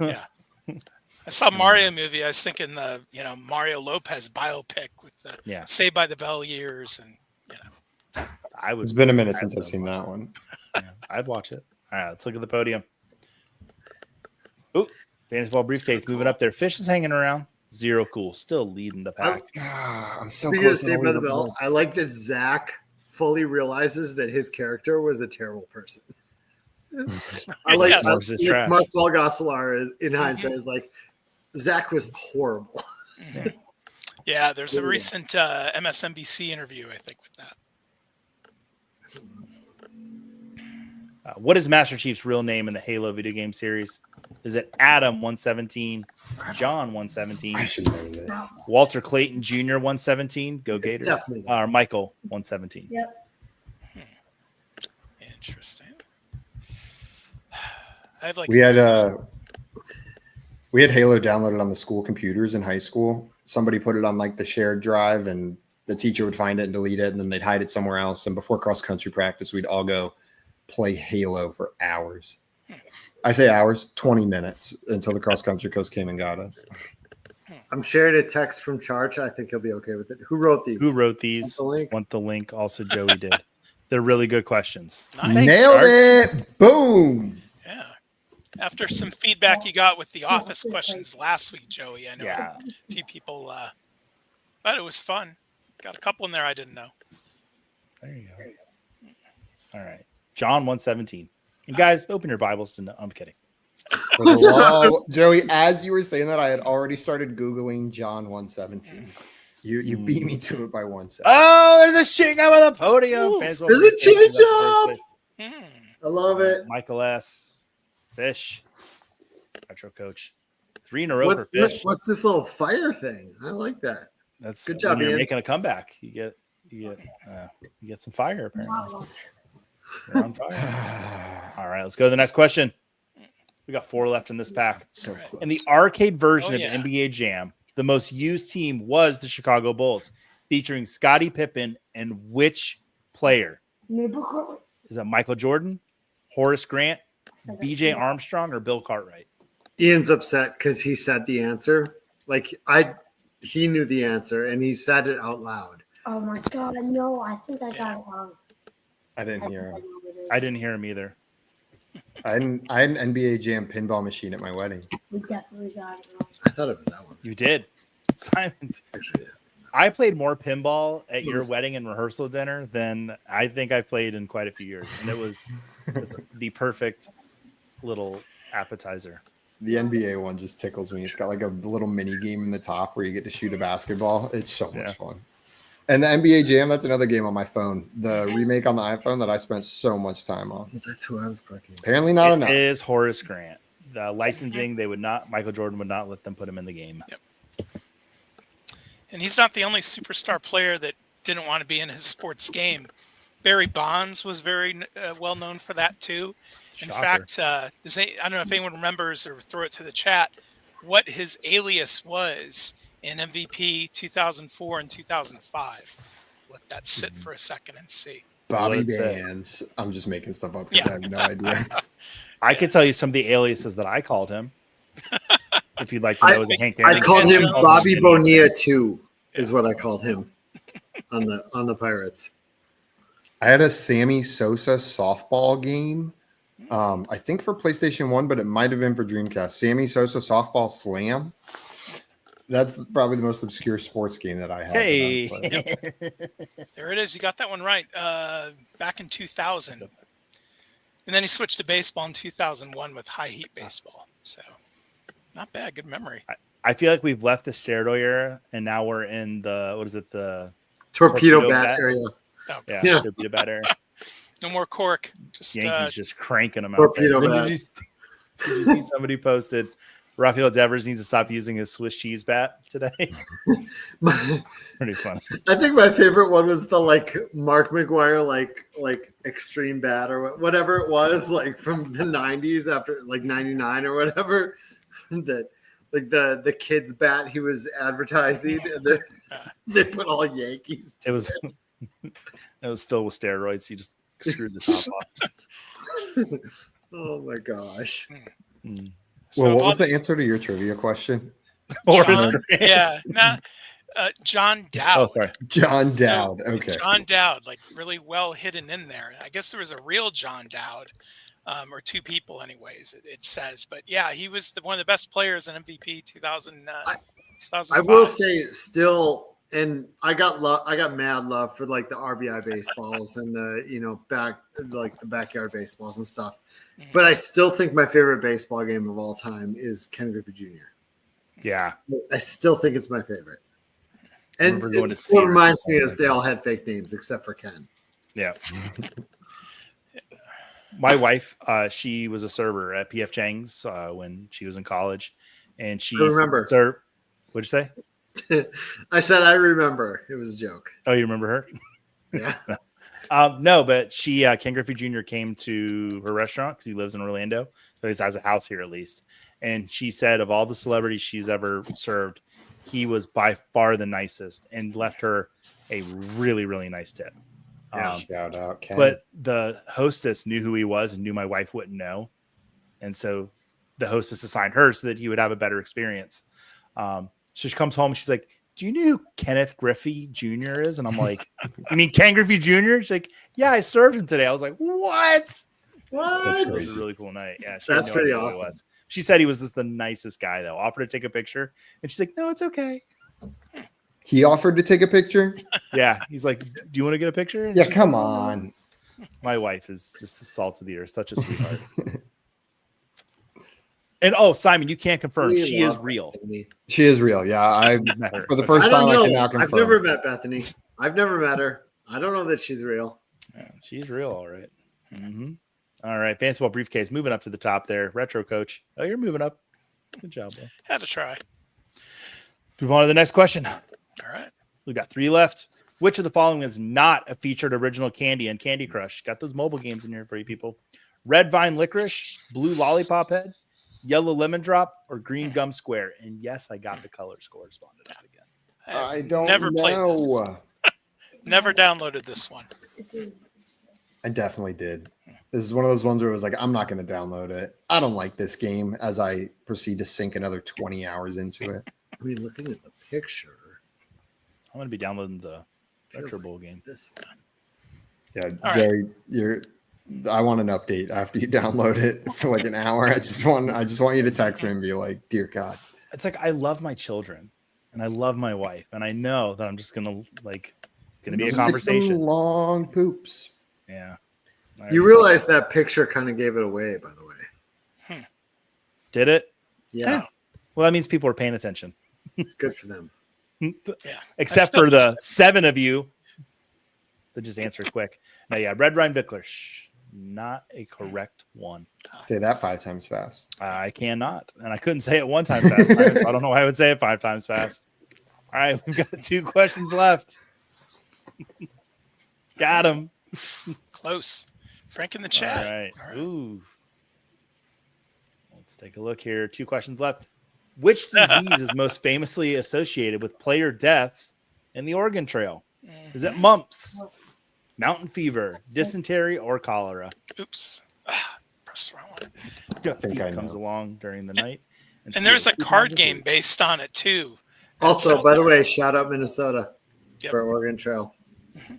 Yeah. I saw Mario movie. I was thinking the Mario Lopez biopic with the Saved by the Bell years, and It's been a minute since I've seen that one. Yeah, I'd watch it. All right, let's look at the podium. Ooh, fantasy ball briefcase moving up there. Fish is hanging around. Zero cool, still leading the pack. I'm so Speaking of close. Saved by the Bell, I like that Zach fully realizes that his character was a terrible person. I like Mark Paul Gosselaar in hindsight is like, Zach was horrible. Yeah, there's a recent MSNBC interview, I think, with that. What is Master Chief's real name in the Halo video game series? Is it Adam 117, John 117, I should know this. Walter Clayton Jr. 117, Go Gators, or Michael 117? Yep. Interesting. I've like we had Halo downloaded on the school computers in high school. Somebody put it on like the shared drive, and the teacher would find it and delete it, and then they'd hide it somewhere else. And before cross country practice, we'd all go play Halo for hours. I say hours, 20 minutes until the cross country coach came and got us. I'm sharing a text from Charge. I think he'll be okay with it. Who wrote these? Want the link? Also, Joey did. They're really good questions. Nice. Nailed it. Boom. Yeah. After some feedback you got with the office questions last week, Joey, I know a few people, but it was fun. Got a couple in there I didn't know. There you go. All right. John 117. And guys, open your Bibles to know. I'm kidding. Joey, as you were saying that, I had already started Googling John 117. You beat me to it by 1 second. Oh, there's a shake up on the podium. There's a chicken job. I love it. Michael S. Fish. Retro coach. 3 in a row for Fish. What's this little fire thing? I like that. That's good job, you're Ian. making a comeback. You get some fire apparently. You're on fire. All right, let's go to the next question. We got 4 left in this pack. So In the arcade version of NBA Jam, the most used team was the Chicago Bulls, featuring Scottie Pippen and which player? Is it Michael Jordan, Horace Grant, B.J. Armstrong, or Bill Cartwright? Ian's upset because he said the answer. He knew the answer and he said it out loud. Oh my god, no, I think I got it wrong. I didn't hear him. I didn't hear him either. I had an NBA Jam pinball machine at my wedding. We definitely got it wrong. I thought it was that one. You did. Simon. Actually, yeah. I played more pinball at your wedding and rehearsal dinner than I think I've played in quite a few years. And it was the perfect little appetizer. The NBA one just tickles me. It's got like a little mini game in the top where you get to shoot a basketball. It's so much fun. And the NBA Jam, that's another game on my phone. The remake on the iPhone that I spent so much time on. Well, that's who I was clicking. Apparently not enough. It is Horace Grant. The licensing, Michael Jordan would not let them put him in the game. Yep. And he's not the only superstar player that didn't want to be in his sports game. Barry Bonds was very well known for that too. In fact, I don't know if anyone remembers or throw it to the chat what his alias was in MVP 2004 and 2005. Let that sit for a second and see. Bobby Bands. I'm just making stuff up because I have no idea. I could tell you some of the aliases that I called him. If you'd like to know, Hank I called him Bobby Bonilla too, is what I called him on the Pirates. I had a Sammy Sosa softball game. I think for PlayStation 1, but it might have been for Dreamcast. Sammy Sosa softball slam. That's probably the most obscure sports game that I have. Hey. There it is. You got that one right. Back in 2000. And then he switched to baseball in 2001 with high heat baseball. So not bad. Good memory. I feel like we've left the steroid era and now we're in the, what is it? The Torpedo bat area. Oh, yeah, Yeah. torpedo bat era. no more cork. Just Yankees just cranking them out there. Torpedo Then bats. did you see somebody posted Rafael Devers needs to stop using his Swiss cheese bat today? Pretty funny. I think my favorite one was the like Mark McGuire like extreme bat or whatever it was, like from the 90s after like 99 or whatever. That like the kid's bat he was advertising, and they put all Yankees. It was filled with steroids. He just screwed the top off. Oh my gosh. So Well, what was the answer to your trivia question? Horace John, Grant. yeah, John Dowd. Oh, sorry. John So, Dowd. Okay. John Dowd, like really well hidden in there. I guess there was a real John Dowd, or two people, anyways. It says, but yeah, he was one of the best players in MVP 2005. I will say still, and I got mad love for like the RBI baseballs and the the backyard baseballs and stuff. But I still think my favorite baseball game of all time is Ken Griffey Jr. Yeah. I still think it's my favorite. And Remember going to what see reminds me is they all had fake names except for Ken. Yeah. My wife, she was a server at PF Chang's when she was in college, and she remember. What'd you say? I said I remember. It was a joke. Oh, you remember her? Yeah. No, but she Ken Griffey Jr. came to her restaurant because he lives in Orlando, so he has a house here at least. And she said of all the celebrities she's ever served, he was by far the nicest and left her a really, really nice tip. Shout out, Ken. But the hostess knew who he was and knew my wife wouldn't know. And so the hostess assigned her so that he would have a better experience. So she comes home and she's like, do you know who Kenneth Griffey Jr. is? And I'm like, you mean Ken Griffey Jr.? She's like, yeah, I served him today. I was like, what? What? It was a really cool night. Yeah, she That's had no pretty idea who it awesome. was. She said he was just the nicest guy, though. Offered to take a picture. And she's like, no, it's okay. He offered to take a picture? Yeah. He's like, do you want to get a picture? And Yeah, she's come like, on. My wife is just the salt of the earth. Such a sweetheart. And oh, Simon, you can't confirm We she is love real. Bethany. She is real. Yeah, I Met her. for the first I don't time I know. can now confirm. I've never met Bethany. I've never met her. I don't know that she's real. Yeah, she's real, all right. Mm-hmm. All right, baseball briefcase moving up to the top there. Retro coach. Oh, you're moving up. Good job, bro. Had to try. Move on to the next question. All right. We got 3 left. Which of the following is not a featured original candy in Candy Crush? Got those mobile games in here for you people. Red Vine Licorice, Blue Lollipop Head, Yellow Lemon Drop, or Green Gum Square. And yes, I got the colors corresponded out again. I don't never played this. know. Never downloaded this one. It's a, I definitely did. This is one of those ones where it was like, I'm not going to download it. I don't like this game as I proceed to sink another 20 hours into it. I mean, looking at the picture, I'm going to be downloading the feels Retro like Bowl game. this one. Yeah, All Jerry, I want an update after you download it for like an hour. I just want you to text me and be like, dear God. It's like I love my children and I love my wife. And I know that I'm just going to like, it's going to be a Those 6 conversation. long poops. Yeah. You realize that picture kind of gave it away, by the way. Did it? Yeah, Well, that means people are paying attention. good for them. Yeah. Except I still- for the 7 of you that just answered quick. Now, yeah, Red Rhine Vickler. Not a correct one. Say that 5 times fast. I cannot. And I couldn't say it 1 time fast. I don't know why I would say it 5 times fast. All right, we've got 2 questions left. Got him. Close. Frank in the chat. All right. All right. Ooh. Let's take a look here. 2 questions left. Which disease is most famously associated with player deaths in the Oregon Trail? Is it mumps, mountain fever, dysentery, or cholera? Oops. Press the wrong one. Thief I comes know. along during the night. And there's a steals 2 card pounds of game food. based on it too. Also, That's by out the there. way, shout out Minnesota Yep. for Oregon Trail. I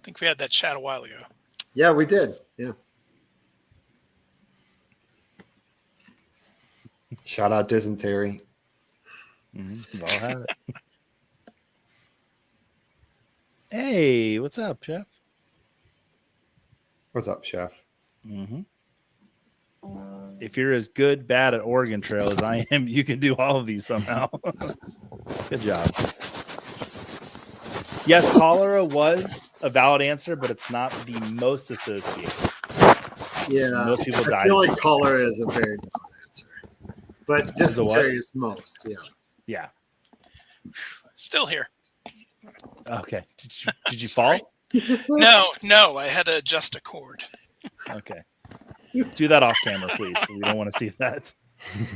think we had that chat a while ago. Yeah, we did. Yeah. Shout out dysentery. Mm-hmm. I'll have it. Hey, what's up, Jeff? What's up, Chef? Mm-hmm. If you're as good, bad at Oregon Trail as I am, you can do all of these somehow. Good job. Yes, cholera was a valid answer, but it's not the most associated. Yeah, Most people I died. feel like cholera is a very valid answer, but Is it what? dysentery is most. Yeah. Yeah. Still here. Okay. Did you Sorry. fall? No, I had to adjust a cord. Okay. Do that off camera, please. We don't want to see that.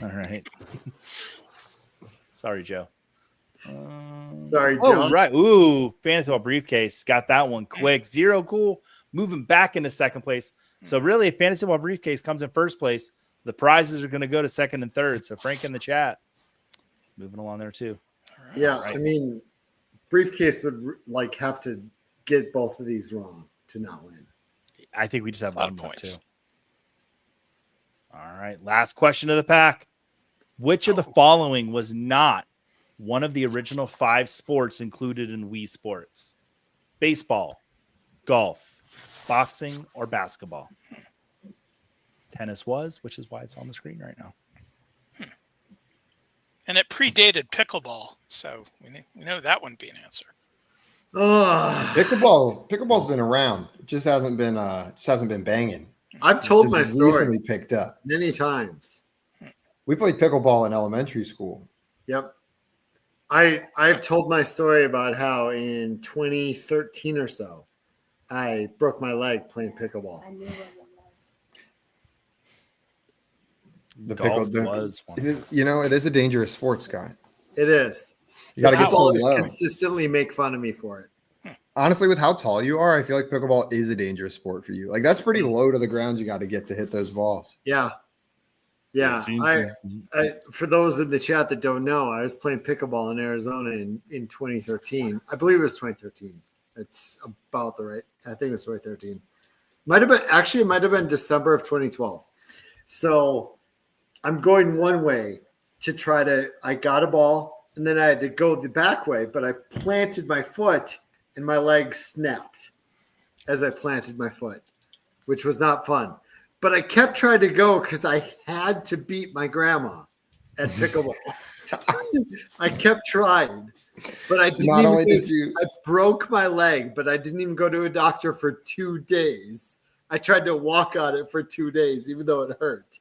All right. Sorry, Joe. Sorry, Oh, Joe. right. Ooh, fantasy ball briefcase. Got that one quick. Zero cool. Moving back into second place. So really, if fantasy ball briefcase comes in first place, the prizes are going to go to second and third. So Frank in the chat, moving along there too. Yeah, Right. I mean, briefcase would like have to get both of these wrong to not win. I think we just have A lot one of more points. too. All right. Last question of the pack. Which of the following was not one of the original 5 sports included in Wii Sports? Baseball, golf, boxing, or basketball? Tennis was, which is why it's on the screen right now. And it predated pickleball, so we know that wouldn't be an answer. Oh, Pickleball's been around. It just hasn't been banging. I've told Just my story recently picked up. many times. We played pickleball in elementary school. Yep. I've told my story about how in 2013 or so, I broke my leg playing pickleball. I knew what it was. The Golf pickle was one. it is a dangerous sport, Scott. It is. You got to get so Pickleballers low. consistently make fun of me for it. Honestly, with how tall you are, I feel like pickleball is a dangerous sport for you. Like that's pretty low to the ground. You got to get to hit those balls. Yeah. Yeah. I for those in the chat that don't know, I was playing pickleball in Arizona in 2013. I believe it was 2013. It's about the right. I think it was 2013. It might have been December of 2012. So I'm going one way I got a ball and then I had to go the back way, but I planted my foot and my leg snapped as I planted my foot, which was not fun. But I kept trying to go because I had to beat my grandma at pickleball. I kept trying, but I didn't. I broke my leg, but I didn't even go to a doctor for 2 days. I tried to walk on it for 2 days, even though it hurt.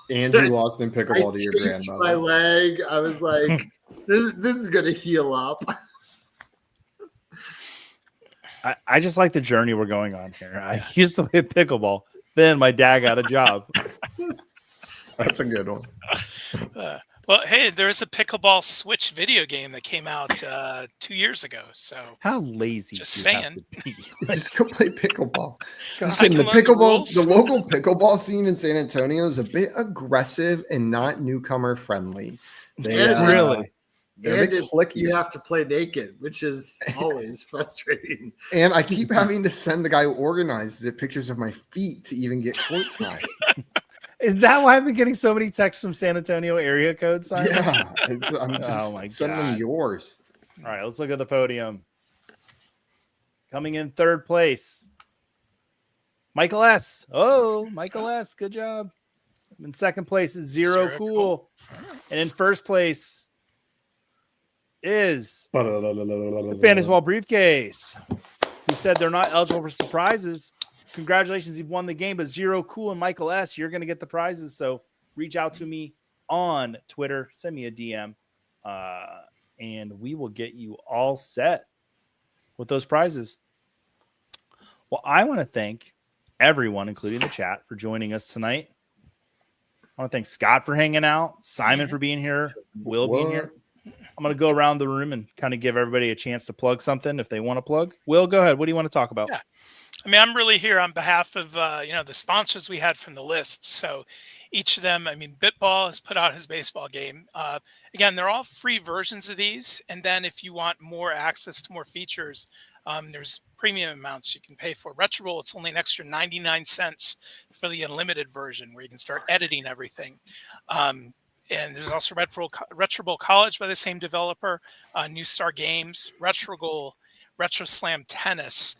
And you lost in pickleball to your grandmother. My leg. I was like, this is going to heal up. I just like the journey we're going on here. I used to play pickleball. Then my dad got a job. That's a good one. Well, hey, there's a pickleball Switch video game that came out 2 years ago. So how lazy? Just saying. Just go play pickleball. Just kidding. The local pickleball scene in San Antonio is a bit aggressive and not newcomer friendly. Really? They're clicky. You have to play naked, which is always frustrating. And I keep having to send the guy who organizes it pictures of my feet to even get court time. Is that why I've been getting so many texts from San Antonio area code? Simon? Yeah. I'm just sending them yours. All right, let's look at the podium. Coming in third place, Michael S. Oh, Michael S. Good job. In second place, it's Zero Cool. And in first place is the Fantasy Ball Briefcase, who said they're not eligible for surprises. Congratulations, you've won the game, but Zero Cool and Michael S., you're going to get the prizes. So reach out to me on Twitter, send me a DM, and we will get you all set with those prizes. Well, I want to thank everyone, including the chat, for joining us tonight. I want to thank Scott for hanging out, Simon for being here, Will being here. I'm going to go around the room and kind of give everybody a chance to plug something if they want to plug. Will, go ahead. What do you want to talk about? Yeah. I mean, I'm really here on behalf of, the sponsors we had from the list. So each of them, I mean, Bitball has put out his baseball game. Again, they're all free versions of these. And then if you want more access to more features, there's premium amounts you can pay for. Retroroll, it's only an extra 99 cents for the unlimited version where you can start editing everything. And there's also Retro Bowl College by the same developer, New Star Games, Retro Goal, Retro Slam Tennis.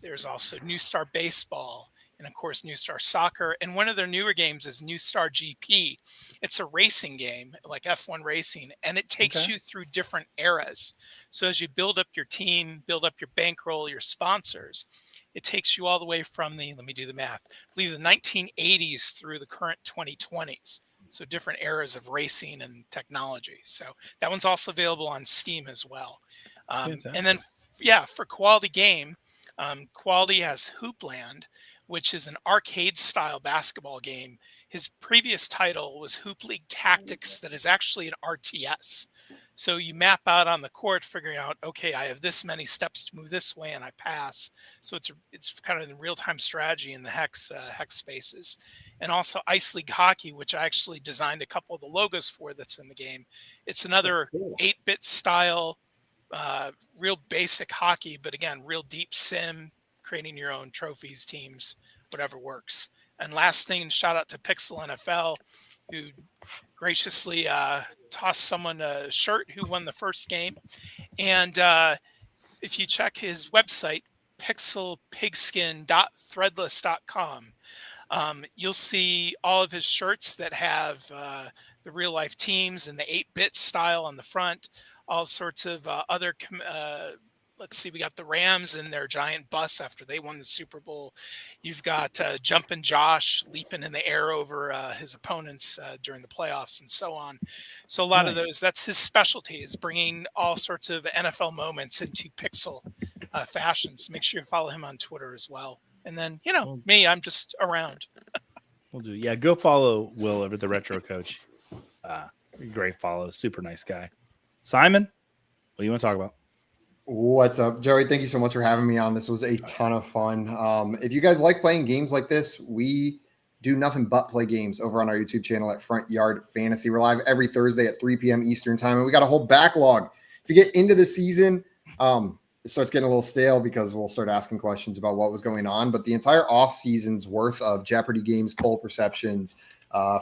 There's also New Star Baseball, and of course New Star Soccer. And one of their newer games is New Star GP. It's a racing game, like F1 racing, and it takes you through different eras. So as you build up your team, build up your bankroll, your sponsors, it takes you all the way from let me do the math, I believe the 1980s through the current 2020s. So different eras of racing and technology. So that one's also available on Steam as well. And then, for Quality Game, Quality has Hoopland, which is an arcade-style basketball game. His previous title was Hoop League Tactics, that is actually an RTS. So you map out on the court, figuring out, okay, I have this many steps to move this way, and I pass. So it's kind of in real-time strategy in the hex spaces. And also Ice League Hockey, which I actually designed a couple of the logos for that's in the game. It's another 8-bit style, real basic hockey, but again, real deep sim, creating your own trophies, teams, whatever works. And last thing, shout out to Pixel NFL, who graciously tossed someone a shirt who won the first game. And if you check his website, pixelpigskin.threadless.com, you'll see all of his shirts that have the real life teams and the 8-bit style on the front, all sorts of other let's see, we got the Rams in their giant bus after they won the Super Bowl. You've got Jumpin' Josh leaping in the air over his opponents during the playoffs and so on. So a lot of those, that's his specialty, is bringing all sorts of NFL moments into pixel fashions. Make sure you follow him on Twitter as well. And then, me, I'm just around. We'll do. Yeah, go follow Will over at the Retro Coach. Great follow. Super nice guy. Simon, what do you want to talk about? What's up, Joey? Thank you so much for having me on. This was a ton of fun. If you guys like playing games like this, we do nothing but play games over on our YouTube channel at Front Yard Fantasy. We're live every Thursday at 3 p.m. Eastern time, and we got a whole backlog. If you get into the season, it starts getting a little stale because we'll start asking questions about what was going on. But the entire off season's worth of Jeopardy games, poll perceptions,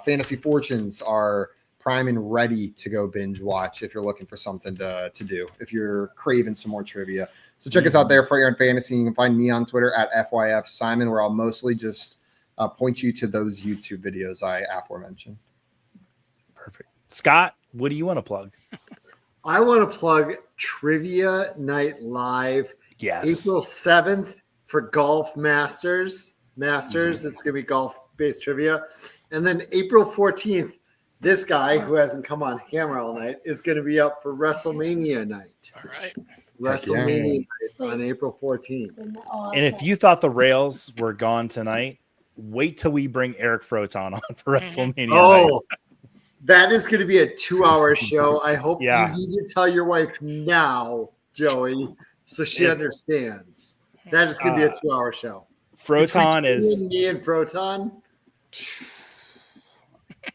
fantasy fortunes are prime and ready to go binge watch if you're looking for something to do, if you're craving some more trivia. So check us out there, Front Yard Fantasy. You can find me on Twitter at FYF Simon, where I'll mostly just point you to those YouTube videos I aforementioned. Perfect. Scott, what do you want to plug? I want to plug Trivia Night Live. Yes. April 7th for Golf Masters. It's going to be golf-based trivia. And then April 14th, this guy who hasn't come on camera all night is going to be up for WrestleMania night. All right. WrestleMania night on April 14th. And if you thought the rails were gone tonight, wait till we bring Eric Froton on for WrestleMania night. That is going to be a 2-hour show. I hope you need to tell your wife now, Joey, so she understands. That is going to be a 2-hour show. Froton is me and Froton.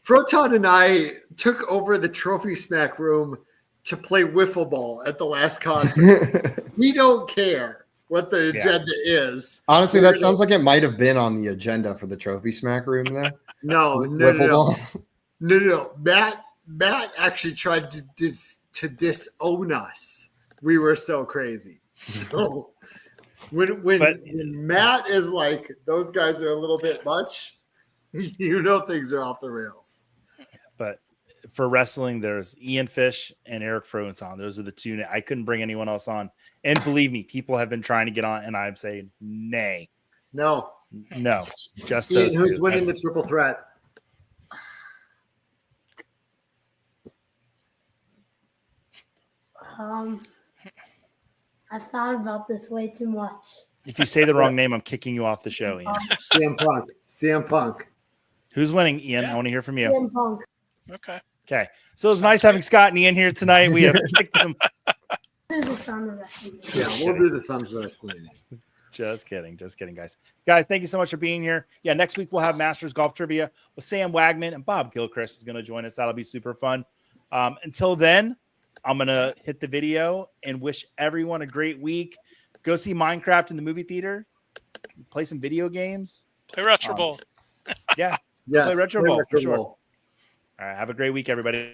Froton and I took over the Trophy Smack room to play wiffle ball at the last conference. We don't care what the agenda is. Honestly, that sounds like it might have been on the agenda for the Trophy Smack room there. No. Matt actually tried to disown us. We were so crazy. So when Matt is like, those guys are a little bit much, things are off the rails. But for wrestling, there's Ian Fish and Eric Froton. Those are the two. I couldn't bring anyone else on. And believe me, people have been trying to get on, and I'm saying nay. No. Just Ian, those who's two. winning the triple threat? I thought about this way too much. If you say the wrong name, I'm kicking you off the show, Ian. CM Punk. Who's winning, Ian? I want to hear from you. CM Punk. Okay. So it's nice having Scott and Ian here tonight. We have kicked them. Do this on the wrestling. Yeah, we'll do this on the wrestling. Just kidding, guys. Guys, thank you so much for being here. Yeah, next week we'll have Masters Golf Trivia with Sam Wagman, and Bob Gilchrist is going to join us. That'll be super fun. Until then, I'm going to hit the video and wish everyone a great week. Go see Minecraft in the movie theater. Play some video games. Play Retro Bowl. Yeah. Yes, play Retro Bowl for sure. All All right. Have a great week, everybody.